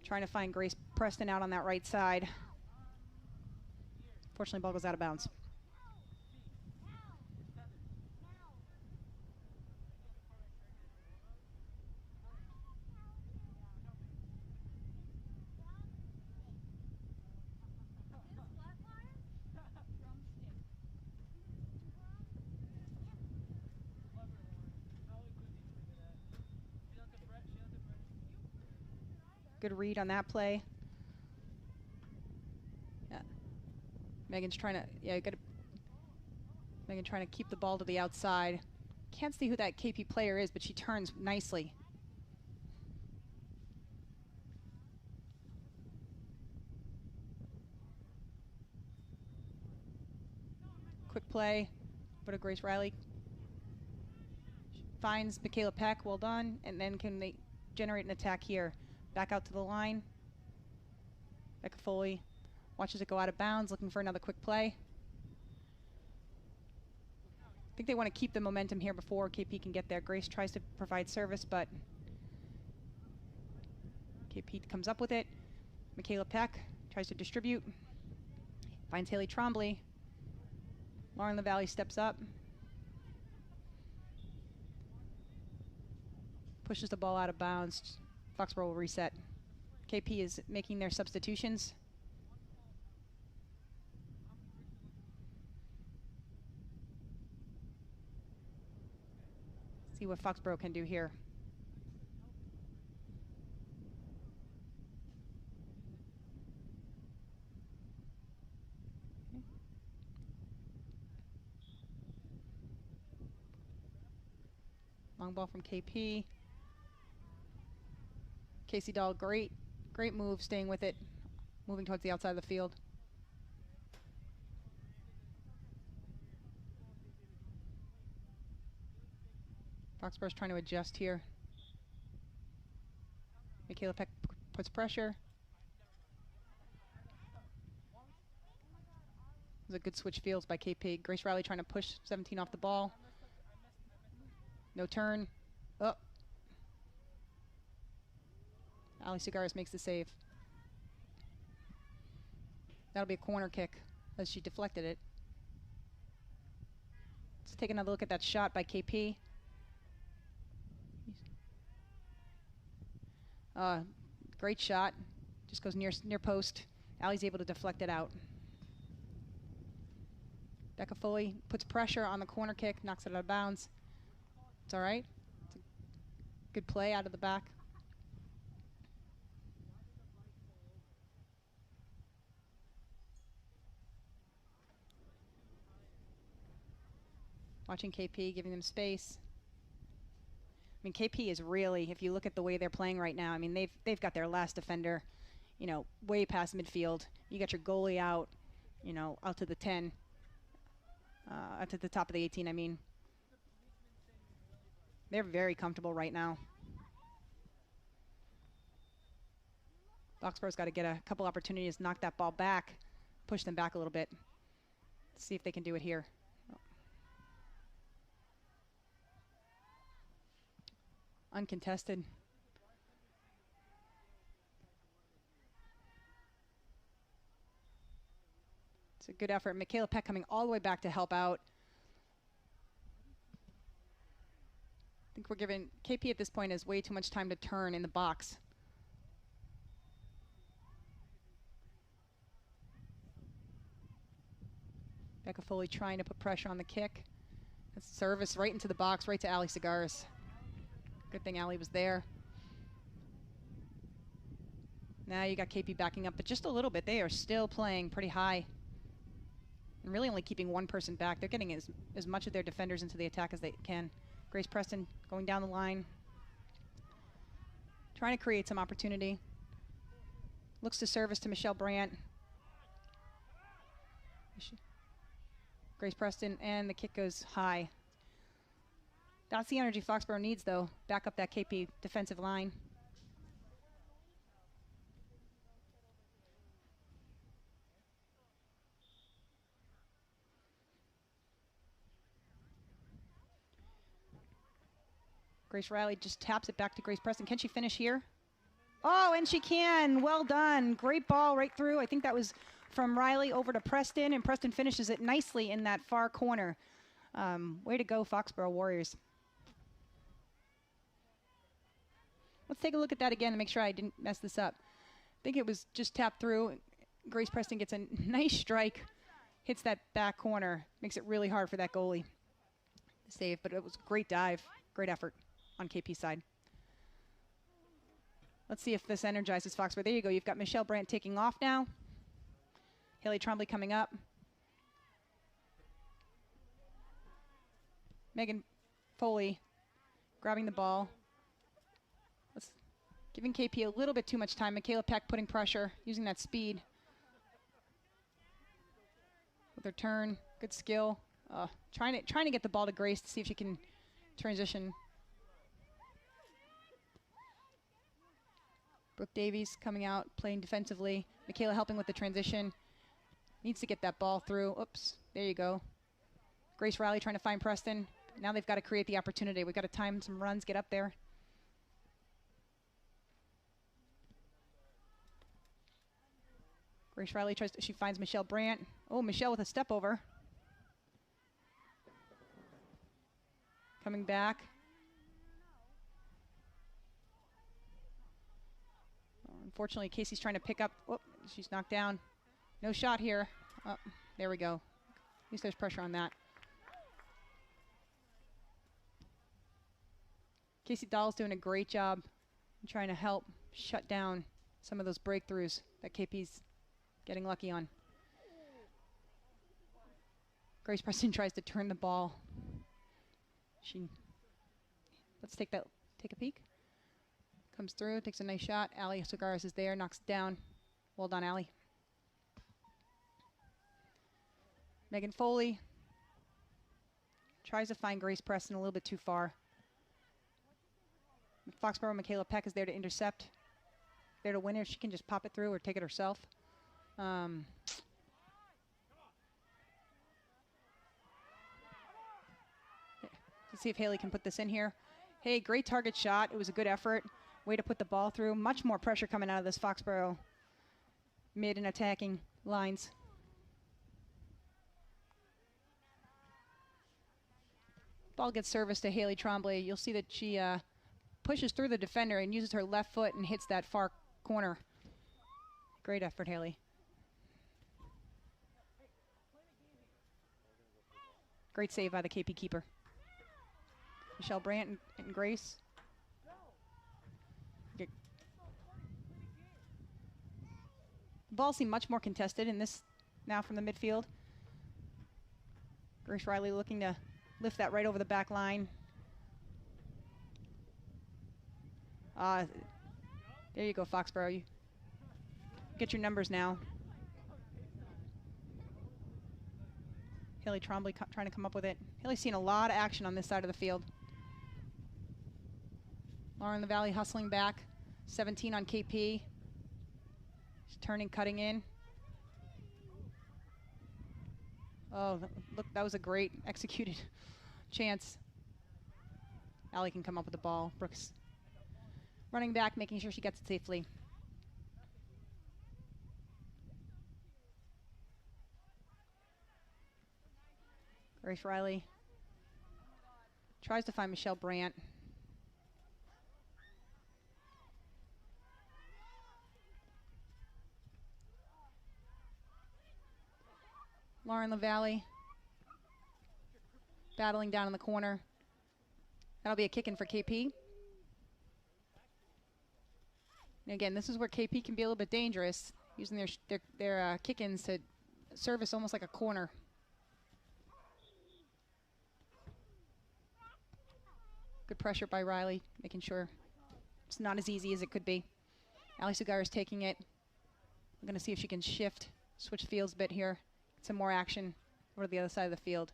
Trying to find Grace Preston out on that right side. Fortunately, ball goes out of bounds. Good read on that play. Yeah. Megan's trying to, Megan trying to keep the ball to the outside. Can't see who that KP player is, but she turns nicely. Quick play, but a Grace Riley finds Michaela Peck, well done, and then can they generate an attack here? Back out to the line. Becca Foley watches it go out of bounds, looking for another quick play. I think they want to keep the momentum here before KP can get there. Grace tries to provide service, but KP comes up with it. Michaela Peck tries to distribute. Finds Haley Trombley. Lauren LaValle steps up. Pushes the ball out of bounds. Foxboro will reset. KP is making their substitutions. See what Foxboro can do here. Long ball from KP. Casey Dahl, great move, staying with it, moving towards the outside of the field. Foxboro's trying to adjust here. Michaela Peck puts pressure. It was a good switch fields by KP. Grace Riley trying to push 17 off the ball. No turn. Oh. Ali Cigares makes the save. That'll be a corner kick as she deflected it. Let's take another look at that shot by KP. Great shot. Just goes near post. Allie's able to deflect it out. Becca Foley puts pressure on the corner kick, knocks it out of bounds. It's all right. It's a good play out of the back. Watching KP, giving them space. I mean, KP is really, if you look at the way they're playing right now, I mean, they've got their last defender, you know, way past midfield. You got your goalie out, you know, out to the 10, out to the top of the 18. I mean, they're very comfortable right now. Foxboro's got to get a couple opportunities to knock that ball back, push them back a little bit. Let's see if they can do it here. Uncontested. It's a good effort. Michaela Peck coming all the way back to help out. I think we're giving KP at this point is way too much time to turn in the box. Becca Foley trying to put pressure on the kick. That's service right into the box, right to Ali Cigares. Good thing Ali was there. Now you got KP backing up, but just a little bit. They are still playing pretty high. And really only keeping one person back. They're getting as much of their defenders into the attack as they can. Grace Preston going down the line. Trying to create some opportunity. Looks to service to Michelle Brandt. Grace Preston, and the kick goes high. That's the energy Foxboro needs, though. Back up that KP defensive line. Grace Riley just taps it back to Grace Preston. Can she finish here? Oh, and she can. Well done. Great ball right through. I think that was from Riley over to Preston, and Preston finishes it nicely in that far corner. Way to go, Foxboro Warriors. Let's take a look at that again to make sure I didn't mess this up. I think it was just tapped through. Grace Preston gets a nice strike, hits that back corner, makes it really hard for that goalie to save, but it was a great dive, great effort on KP's side. Let's see if this energizes Foxborough. There you go. You've got Michelle Brandt taking off now. Haley Trombley coming up. Megan Foley grabbing the ball. Giving KP a little bit too much time. Michaela Peck putting pressure, using that speed. With her turn, good skill. Trying to get the ball to Grace to see if she can transition. Brooke Davies coming out, playing defensively. Michaela helping with the transition. Needs to get that ball through. Oops, there you go. Grace Riley trying to find Preston. Now they've got to create the opportunity. We've got to time some runs, get up there. Grace Riley she finds Michelle Brandt. Oh, Michelle with a step over. Coming back. Unfortunately, Casey's trying to pick up. Whoop, she's knocked down. No shot here. Oh, there we go. At least there's pressure on that. Casey Dahl's doing a great job trying to help shut down some of those breakthroughs that KP's getting lucky on. Grace Preston tries to turn the ball. Let's take a peek. Comes through, takes a nice shot. Allie Cigares is there, knocks it down. Well done, Allie. Megan Foley tries to find Grace Preston a little bit too far. Foxboro, Michaela Peck is there to intercept. There to win her. She can just pop it through or take it herself. Let's see if Haley can put this in here. Hey, great target shot. It was a good effort. Way to put the ball through. Much more pressure coming out of this Foxboro mid and attacking lines. Ball gets serviced to Haley Tremblay. You'll see that she pushes through the defender and uses her left foot and hits that far corner. Great effort, Haley. Great save by the KP keeper. Michelle Brandt and Grace. The ball seemed much more contested in this now from the midfield. Grace Riley looking to lift that right over the back line. There you go, Foxboro. You get your numbers now. Haley Tremblay trying to come up with it. Haley's seen a lot of action on this side of the field. Lauren LaValle hustling back. 17 on KP. She's turning, cutting in. Oh, look, that was a great executed chance. Allie can come up with the ball. Brooks running back, making sure she gets it safely. Grace Riley tries to find Michelle Brandt. Lauren LaValle battling down in the corner. That'll be a kick in for KP. And again, this is where KP can be a little bit dangerous, using their kick-ins to service almost like a corner. Good pressure by Riley, making sure it's not as easy as it could be. Allie Cigar is taking it. I'm going to see if she can switch fields a bit here. Get some more action over to the other side of the field.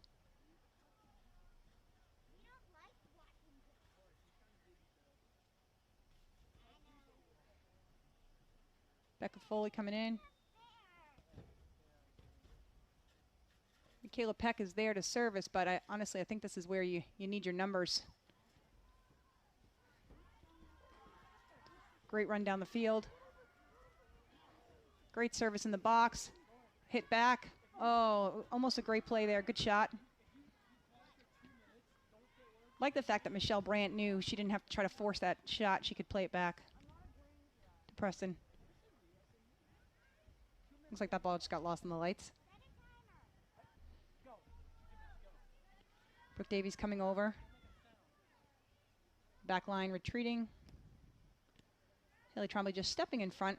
Becca Foley coming in. Michaela Peck is there to service, but honestly, I think this is where you need your numbers. Great run down the field. Great service in the box. Hit back. Oh, almost a great play there. Good shot. Like the fact that Michelle Brandt knew she didn't have to try to force that shot. She could play it back to Preston. Looks like that ball just got lost in the lights. Brooke Davies coming over. Back line retreating. Haley Tremblay just stepping in front,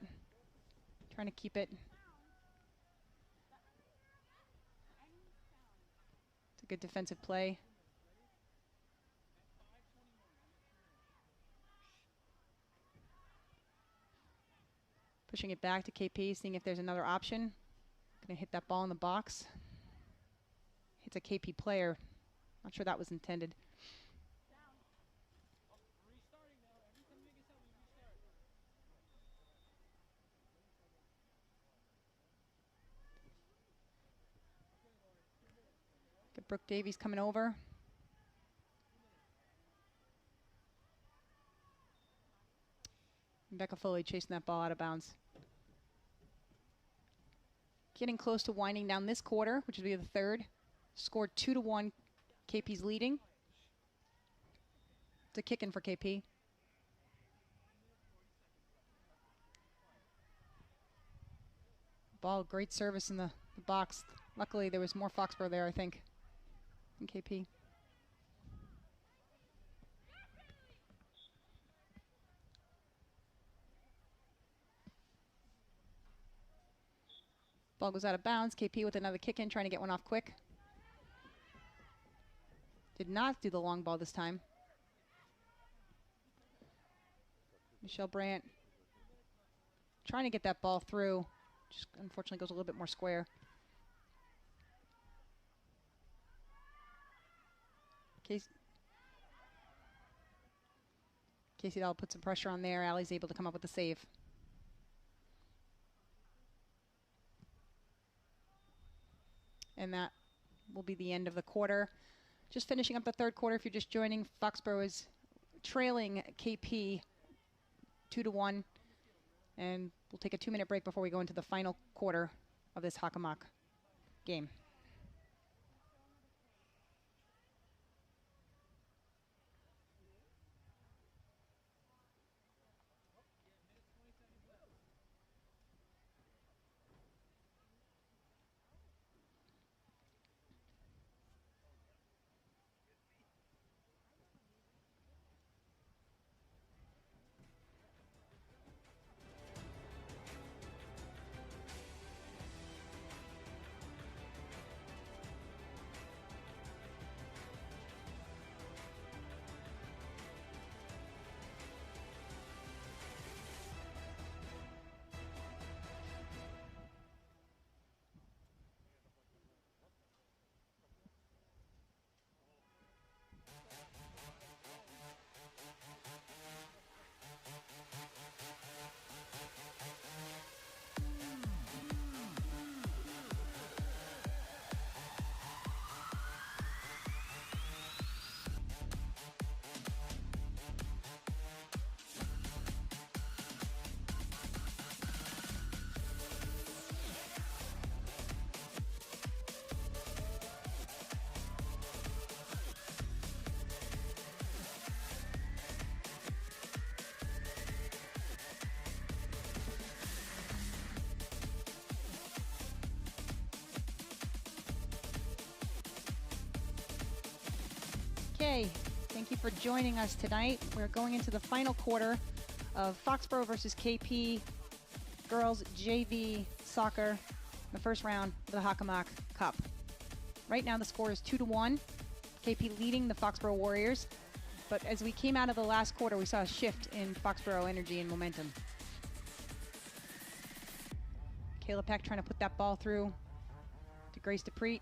trying to keep it. It's a good defensive play. Pushing it back to KP, seeing if there's another option. Gonna hit that ball in the box. Hits a KP player. Not sure that was intended. Get Brooke Davies coming over. And Becca Foley chasing that ball out of bounds. Getting close to winding down this quarter, which will be the third. Scored 2-1. KP's leading. It's a kick in for KP. Ball, great service in the box. Luckily, there was more Foxboro there, I think, than KP. Ball goes out of bounds. KP with another kick in, trying to get one off quick. Did not do the long ball this time. Michelle Brandt trying to get that ball through. Just unfortunately goes a little bit more square. Casey Dahl put some pressure on there. Allie's able to come up with the save. And that will be the end of the quarter. Just finishing up the third quarter. If you're just joining, Foxboro is trailing KP 2-1. And we'll take a 2-minute break before we go into the final quarter of this Hockomock game. Okay, thank you for joining us tonight. We're going into the final quarter of Foxboro versus KP girls JV soccer, the first round of the Hockomock Cup. Right now the score is 2-1, KP leading the Foxboro Warriors. But as we came out of the last quarter, we saw a shift in Foxboro energy and momentum. Kayla Peck trying to put that ball through to Grace DePreet.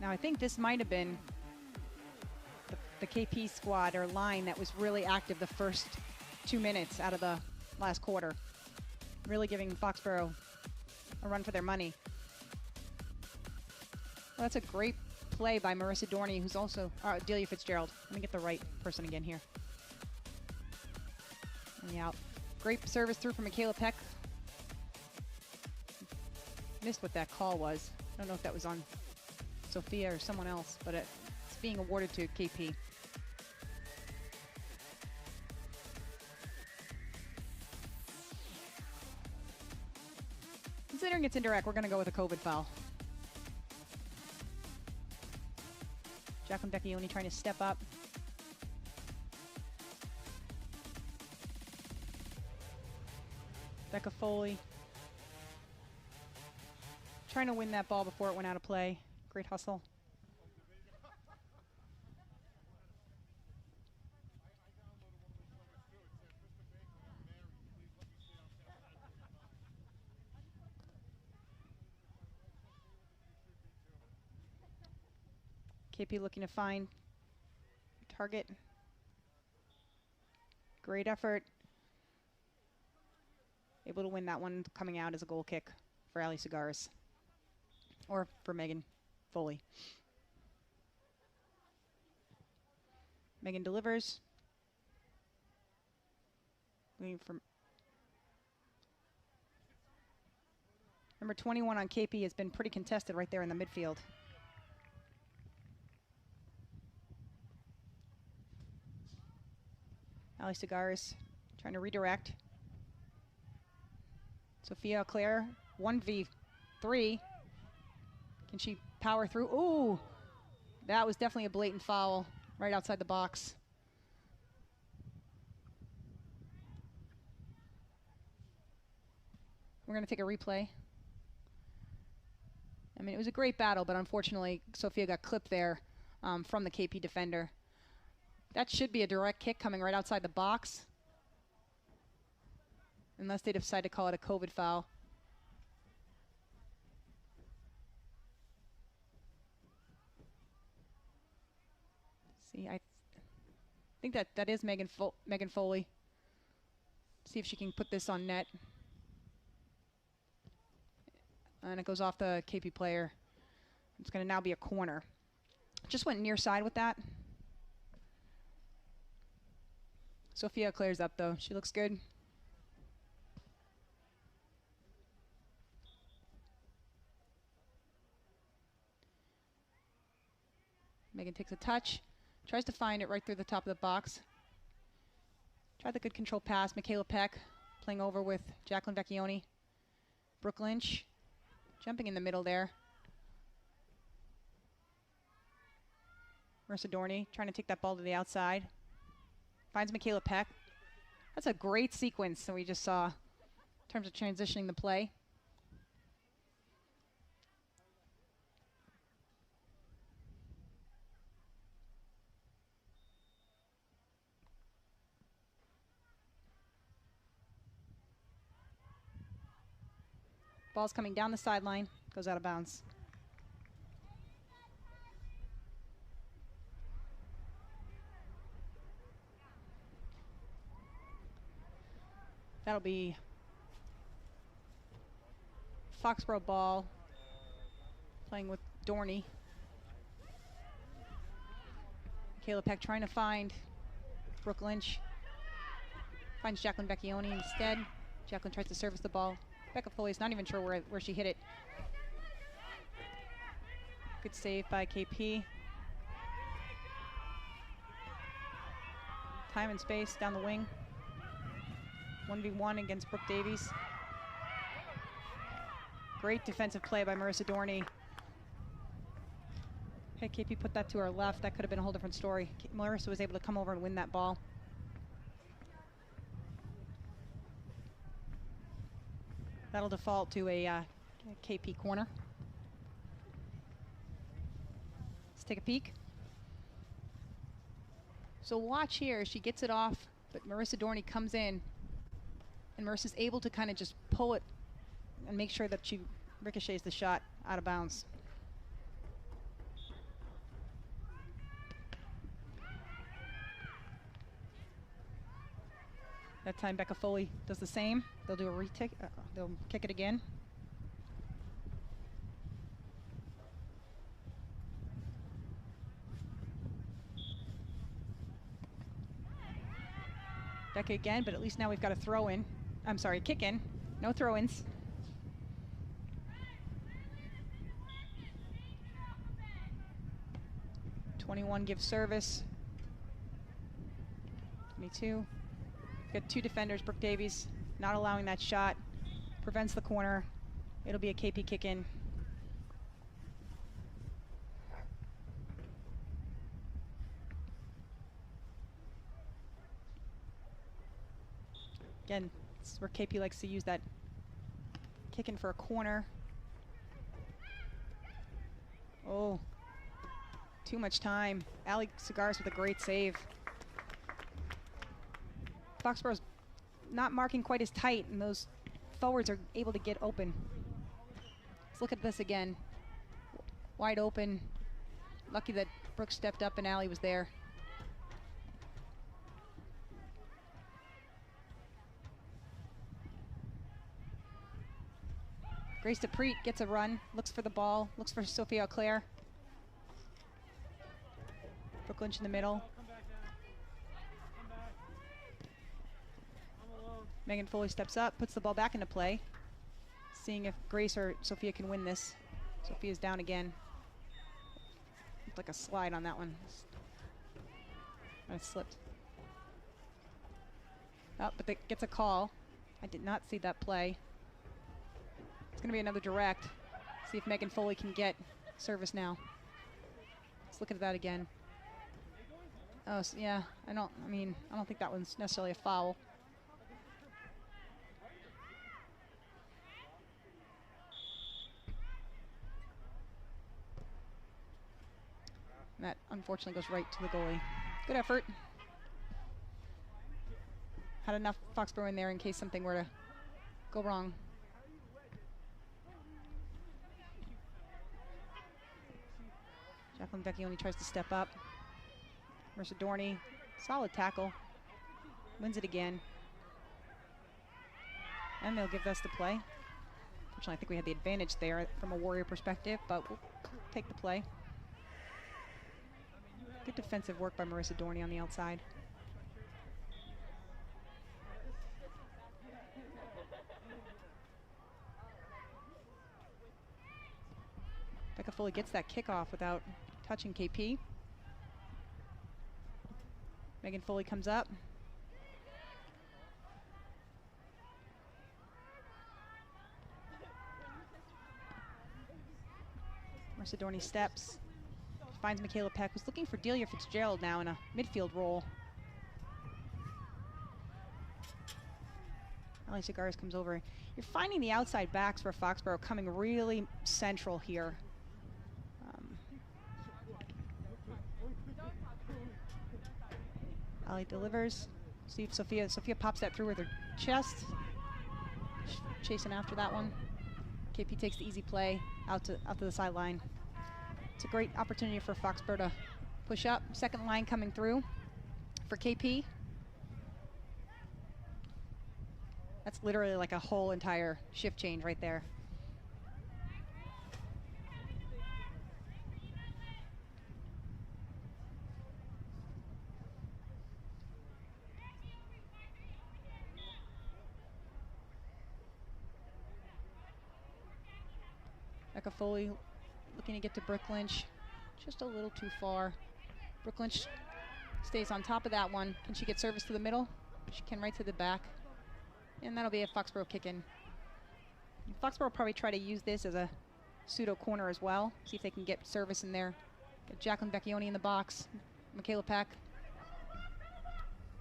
Now I think this might have been the KP squad or line that was really active the first 2 minutes out of the last quarter. Really giving Foxboro a run for their money. Well, that's a great play by Marissa Dorney, who's also Delia Fitzgerald. Let me get the right person again here. Yeah, great service through from Michaela Peck. Missed what that call was. I don't know if that was on Sophia or someone else, but it's being awarded to KP. Considering it's indirect, we're going to go with a COVID foul. Jacqueline Becchioni trying to step up. Becca Foley trying to win that ball before it went out of play. Great hustle. KP looking to find target. Great effort. Able to win that one, coming out as a goal kick for Ali Cigaris. Or for Megan Foley. Megan delivers. From number 21 on KP has been pretty contested right there in the midfield. Ali Cigares trying to redirect. Sophia Auclair, 1v3. Can she power through? Ooh, that was definitely a blatant foul right outside the box. We're going to take a replay. I mean, it was a great battle, but unfortunately, Sophia got clipped there from the KP defender. That should be a direct kick coming right outside the box, unless they decide to call it a COVID foul. See, I think that is Megan Foley. See if she can put this on net. And it goes off the KP player. It's going to now be a corner. Just went near side with that. Sophia clears up though. She looks good. Megan takes a touch. Tries to find it right through the top of the box. Tried the good control pass. Michaela Peck playing over with Jacqueline Vecchione. Brooke Lynch jumping in the middle there. Marissa Dorney trying to take that ball to the outside. Finds Michaela Peck. That's a great sequence that we just saw in terms of transitioning the play. Ball's coming down the sideline, goes out of bounds. That'll be Foxboro ball, playing with Dorney. Michaela Peck trying to find Brooke Lynch. Finds Jacqueline Vecchione instead. Jacqueline tries to service the ball. Becca Foley's not even sure where she hit it. Good save by KP. Time and space down the wing. 1v1 against Brooke Davies. Great defensive play by Marissa Dorney. Had KP put that to her left, that could have been a whole different story. Marissa was able to come over and win that ball. That'll default to a KP corner. Let's take a peek. So watch here, she gets it off, but Marissa Dorney comes in, and Marissa's able to kind of just pull it and make sure that she ricochets the shot out of bounds. That time Becca Foley does the same. They'll do a retake. They'll kick it again. Becca again, but at least now we've got a throw in. I'm sorry, kick in. No throw-ins. (21) gives service. 22. Got two defenders. Brooke Davies not allowing that shot. Prevents the corner. It'll be a KP kick in. Again, this is where KP likes to use that kick in for a corner. Oh, too much time. Ali Cigares with a great save. Foxboro's not marking quite as tight, and those forwards are able to get open. Let's look at this again. Wide open. Lucky that Brooke stepped up and Ali was there. Grace DePreet gets a run, looks for the ball, looks for Sophia Auclair. Brooke Lynch in the middle. Megan Foley steps up, puts the ball back into play, seeing if Grace or Sophia can win this. Sophia's down again. Looked like a slide on that one. It slipped. Oh, but it gets a call. I did not see that play. It's going to be another direct. See if Megan Foley can get service now. Let's look at that again. Oh, so yeah. I don't think that one's necessarily a foul. And that unfortunately goes right to the goalie. Good effort. Had enough Foxboro in there in case something were to go wrong. Jacqueline Vecchione tries to step up. Marissa Dorney, solid tackle. Wins it again. And they'll give us the play. Fortunately, I think we had the advantage there from a Warrior perspective, but we'll take the play. Good defensive work by Marissa Dorney on the outside. Becca Foley gets that kickoff without touching KP. Megan Foley comes up. Marissa Dorney steps. Finds Michaela Peck, who's looking for Delia Fitzgerald now in a midfield role. Ali Cigares comes over. You're finding the outside backs for Foxboro coming really central here. Ali delivers. See if Sophia pops that through with her chest. Chasing after that one. KP takes the easy play out to the sideline. It's a great opportunity for Foxboro to push up. Second line coming through for KP. That's literally like a whole entire shift change right there. Becca Foley looking to get to Brooke Lynch, just a little too far. Brooke Lynch stays on top of that one. Can she get service to the middle? She can right to the back. And that'll be a Foxboro kick-in. Foxboro will probably try to use this as a pseudo corner as well. See if they can get service in there. Got Jacqueline Vecchione in the box. Michaela Peck.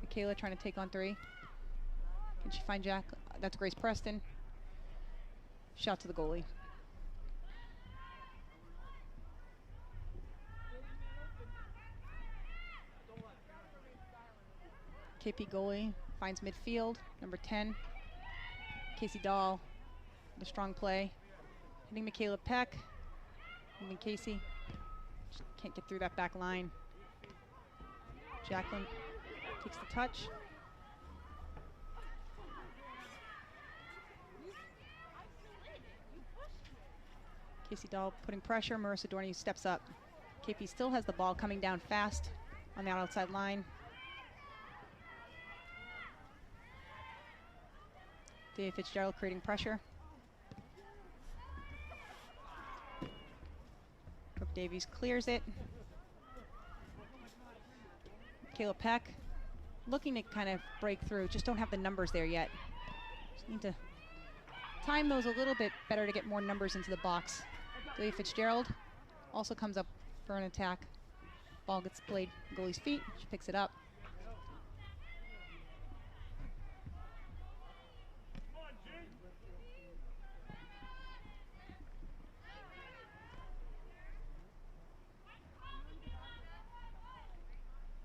Michaela trying to take on three. Can she find Jack? That's Grace Preston. Shot to the goalie. KP goalie finds midfield, number 10. Casey Dahl, the strong play. Hitting Michaela Peck. Moving Casey. Just can't get through that back line. Jacqueline takes the touch. Casey Dahl putting pressure. Marissa Dorney steps up. KP still has the ball coming down fast on the outside line. Delia Fitzgerald creating pressure. Brooke Davies clears it. Michaela Peck looking to kind of break through. Just don't have the numbers there yet. Just need to time those a little bit better to get more numbers into the box. Delia Fitzgerald also comes up for an attack. Ball gets played goalie's feet. She picks it up.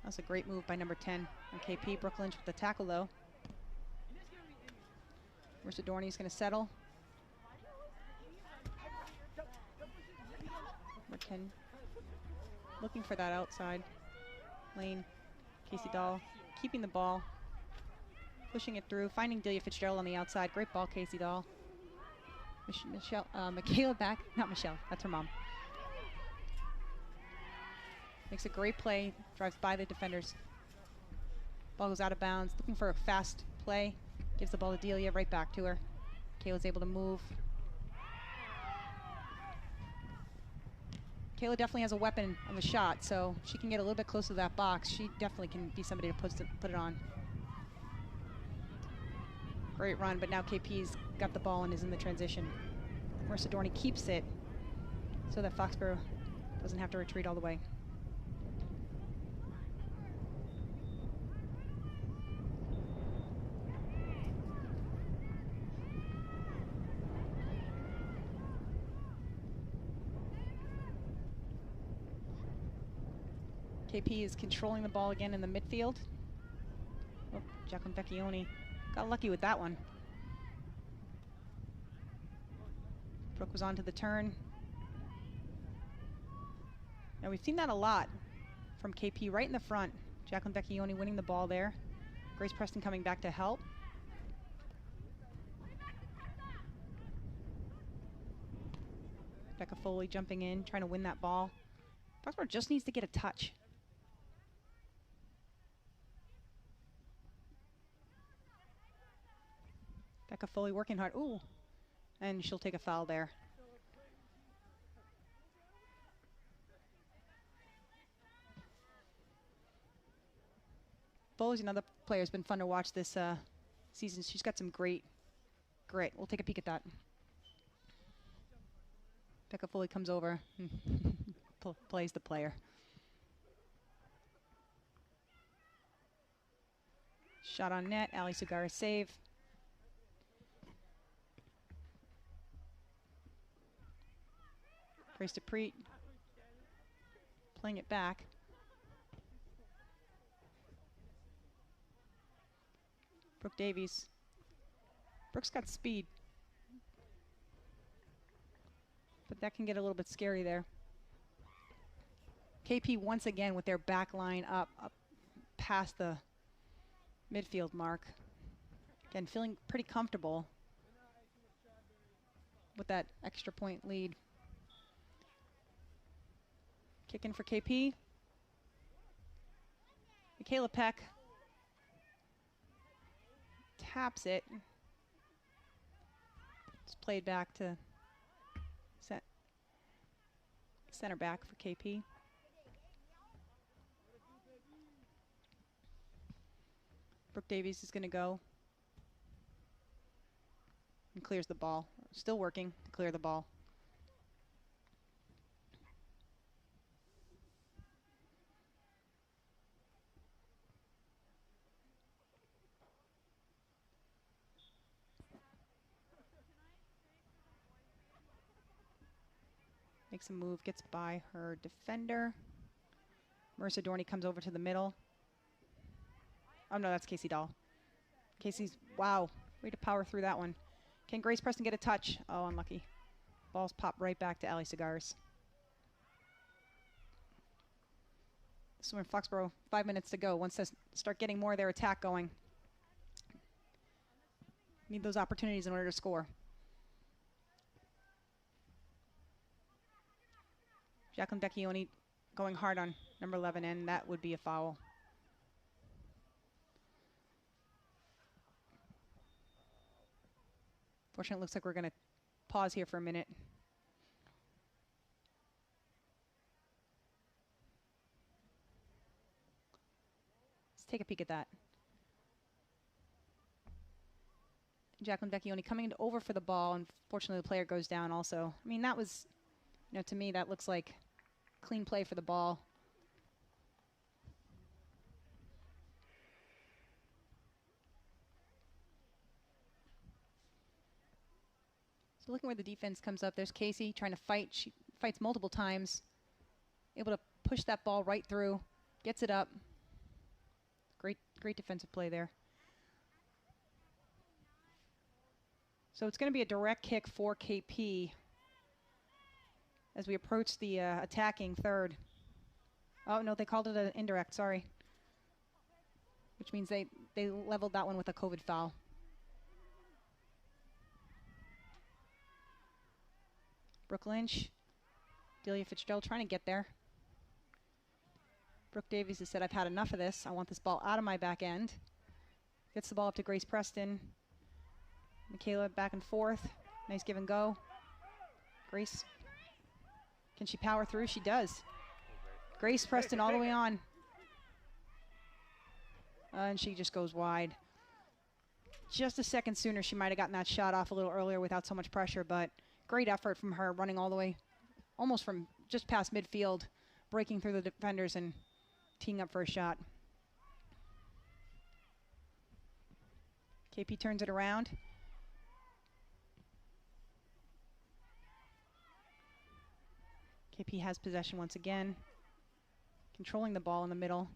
That's a great move by number 10 on KP. Brooke Lynch with the tackle, though. Marissa Dorney's going to settle. Number 10 looking for that outside lane. Casey Dahl keeping the ball, pushing it through, finding Delia Fitzgerald on the outside. Great ball, Casey Dahl. Michaela back. Not Michelle, that's her mom. Makes a great play, drives by the defenders. Ball goes out of bounds, looking for a fast play. Gives the ball to Delia, right back to her. Kayla's able to move. Kayla definitely has a weapon on the shot, so she can get a little bit closer to that box. She definitely can be somebody to put it on. Great run, but now KP's got the ball and is in the transition. Marissa Dorney keeps it so that Foxboro doesn't have to retreat all the way. KP is controlling the ball again in the midfield. Oh, Jacqueline Vecchione got lucky with that one. Brooke was onto the turn. Now we've seen that a lot from KP right in the front. Jacqueline Vecchione winning the ball there. Grace Preston coming back to help. Becca Foley jumping in, trying to win that ball. Foxborough just needs to get a touch. Becca Foley working hard. Ooh, and she'll take a foul there. Foley's another player who's been fun to watch this season. She's got some great grit. We'll take a peek at that. Becca Foley comes over, plays the player. Shot on net, Ali Sugara save. Grace DePreet playing it back. Brooke Davies. Brooke's got speed, but that can get a little bit scary there. KP once again with their back line up past the midfield mark. Again, feeling pretty comfortable with that extra point lead. Kick in for KP. Michaela Peck taps it. It's played back to center back for KP. Brooke Davies is going to go and clears the ball. Still working to clear the ball. Makes a move, gets by her defender. Marissa Dorney comes over to the middle. Oh no, that's Casey Dahl. Casey's, wow, way to power through that one. Can Grace Preston get a touch? Oh, unlucky. Ball's popped right back to Ali Cigars. So in Foxborough, 5 minutes to go. Once they start getting more of their attack going. Need those opportunities in order to score. Jacqueline Vecchione going hard on number 11, and that would be a foul. Fortunately, it looks like we're going to pause here for a minute. Let's take a peek at that. Jacqueline Vecchione coming over for the ball. Unfortunately, the player goes down also. I mean, that was, you know, to me, that looks like clean play for the ball. So looking where the defense comes up, there's Casey trying to fight. She fights multiple times, able to push that ball right through, gets it up. Great defensive play there. So it's going to be a direct kick for KP as we approach the attacking third. Oh, no, they called it an indirect, sorry. Which means they leveled that one with a COVID foul. Brooke Lynch, Delia Fitzgerald trying to get there. Brooke Davies has said, I've had enough of this. I want this ball out of my back end. Gets the ball up to Grace Preston. Michaela back and forth. Nice give and go. Grace, can she power through? She does. Grace Preston all the way on. And she just goes wide. Just a second sooner, she might have gotten that shot off a little earlier without so much pressure, but great effort from her, running all the way, almost from just past midfield, breaking through the defenders and teeing up for a shot. KP turns it around. KP has possession once again, controlling the ball in the middle.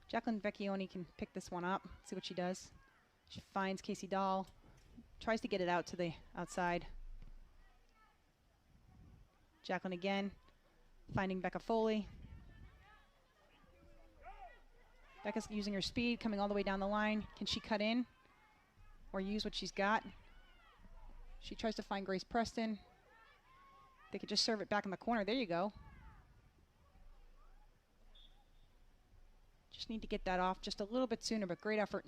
Jacqueline Vecchione can pick this one up, see what she does. She finds Casey Dahl, tries to get it out to the outside. Jacqueline again, finding Becca Foley. Becca's using her speed, coming all the way down the line. Can she cut in or use what she's got? She tries to find Grace Preston. They could just serve it back in the corner. There you go. Just need to get that off just a little bit sooner, but great effort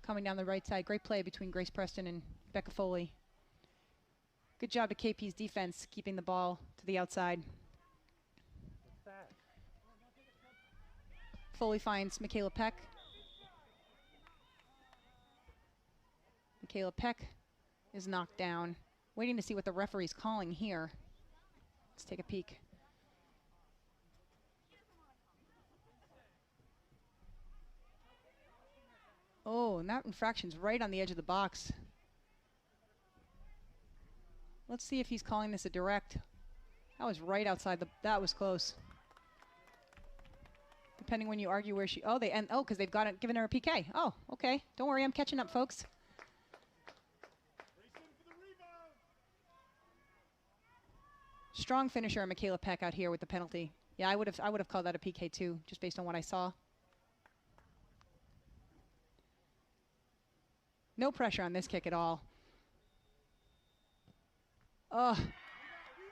coming down the right side. Great play between Grace Preston and Becca Foley. Good job to KP's defense, keeping the ball to the outside. Foley finds Michaela Peck. Michaela Peck is knocked down. Waiting to see what the referee's calling here. Let's take a peek. Oh, and that infraction's right on the edge of the box. Let's see if he's calling this a direct. That was right outside the, that was close. Depending when you argue where she, oh, they end, oh, because they've got it, given her a PK. Oh, okay. Don't worry, I'm catching up, folks. Strong finisher, Michaela Peck out here with the penalty. Yeah, I would have called that a PK too, just based on what I saw. No pressure on this kick at all. Oh,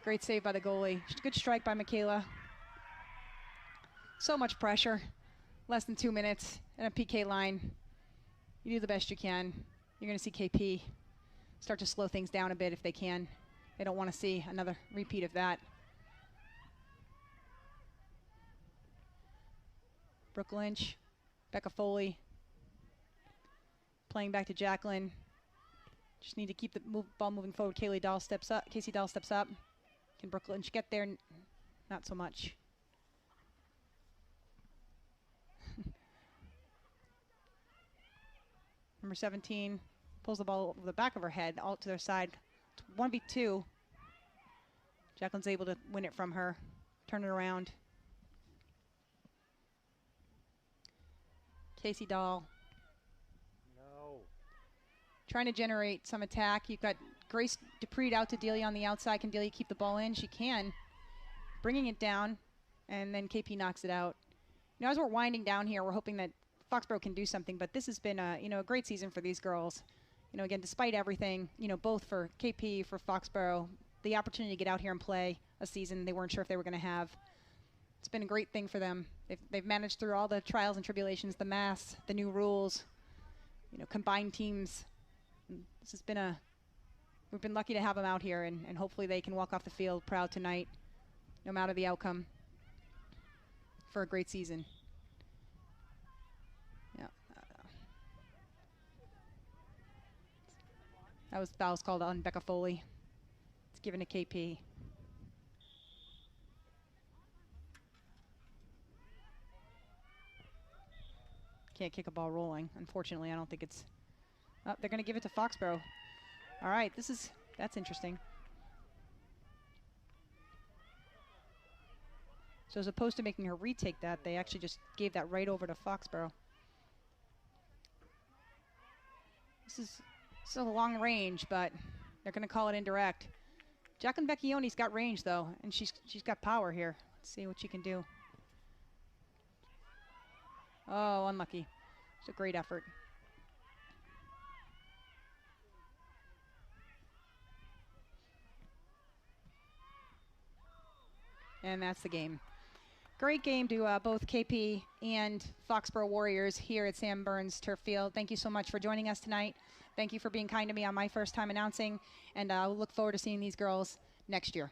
great save by the goalie. Good strike by Michaela. So much pressure. Less than 2 minutes and a PK line. You do the best you can. You're going to see KP start to slow things down a bit if they can. They don't want to see another repeat of that. Brooke Lynch, Becca Foley, playing back to Jacqueline. Just need to keep the ball moving forward. Casey Dahl steps up. Can Brooke Lynch get there? Not so much. Number 17 pulls the ball over the back of her head, out to their side. 1v2. Jacqueline's able to win it from her, turn it around. Casey Dahl. No. Trying to generate some attack. You've got Grace Dupree out to Delia on the outside. Can Delia keep the ball in? She can. Bringing it down, and then KP knocks it out. You know, as we're winding down here, we're hoping that Foxboro can do something, but this has been a, you know, a great season for these girls. You know, again, despite everything, you know, both for KP, for Foxboro, the opportunity to get out here and play a season they weren't sure if they were going to have. It's been a great thing for them. They've managed through all the trials and tribulations, the masks, the new rules, you know, combined teams. And this has been we've been lucky to have them out here, and hopefully they can walk off the field proud tonight, no matter the outcome, for a great season. Yeah. That was called on Becca Foley. It's given to KP. Can't kick a ball rolling. Unfortunately, I don't think it's... Oh, they're going to give it to Foxboro. All right, that's interesting. So as opposed to making her retake that, they actually just gave that right over to Foxboro. This is a long range, but they're going to call it indirect. Jacqueline Vecchione's got range, though, and she's got power here. Let's see what she can do. Oh, unlucky. It's a great effort. And that's the game. Great game to both KP and Foxboro Warriors here at Sam Burns Turf Field. Thank you so much for joining us tonight. Thank you for being kind to me on my first time announcing, and I'll look forward to seeing these girls next year.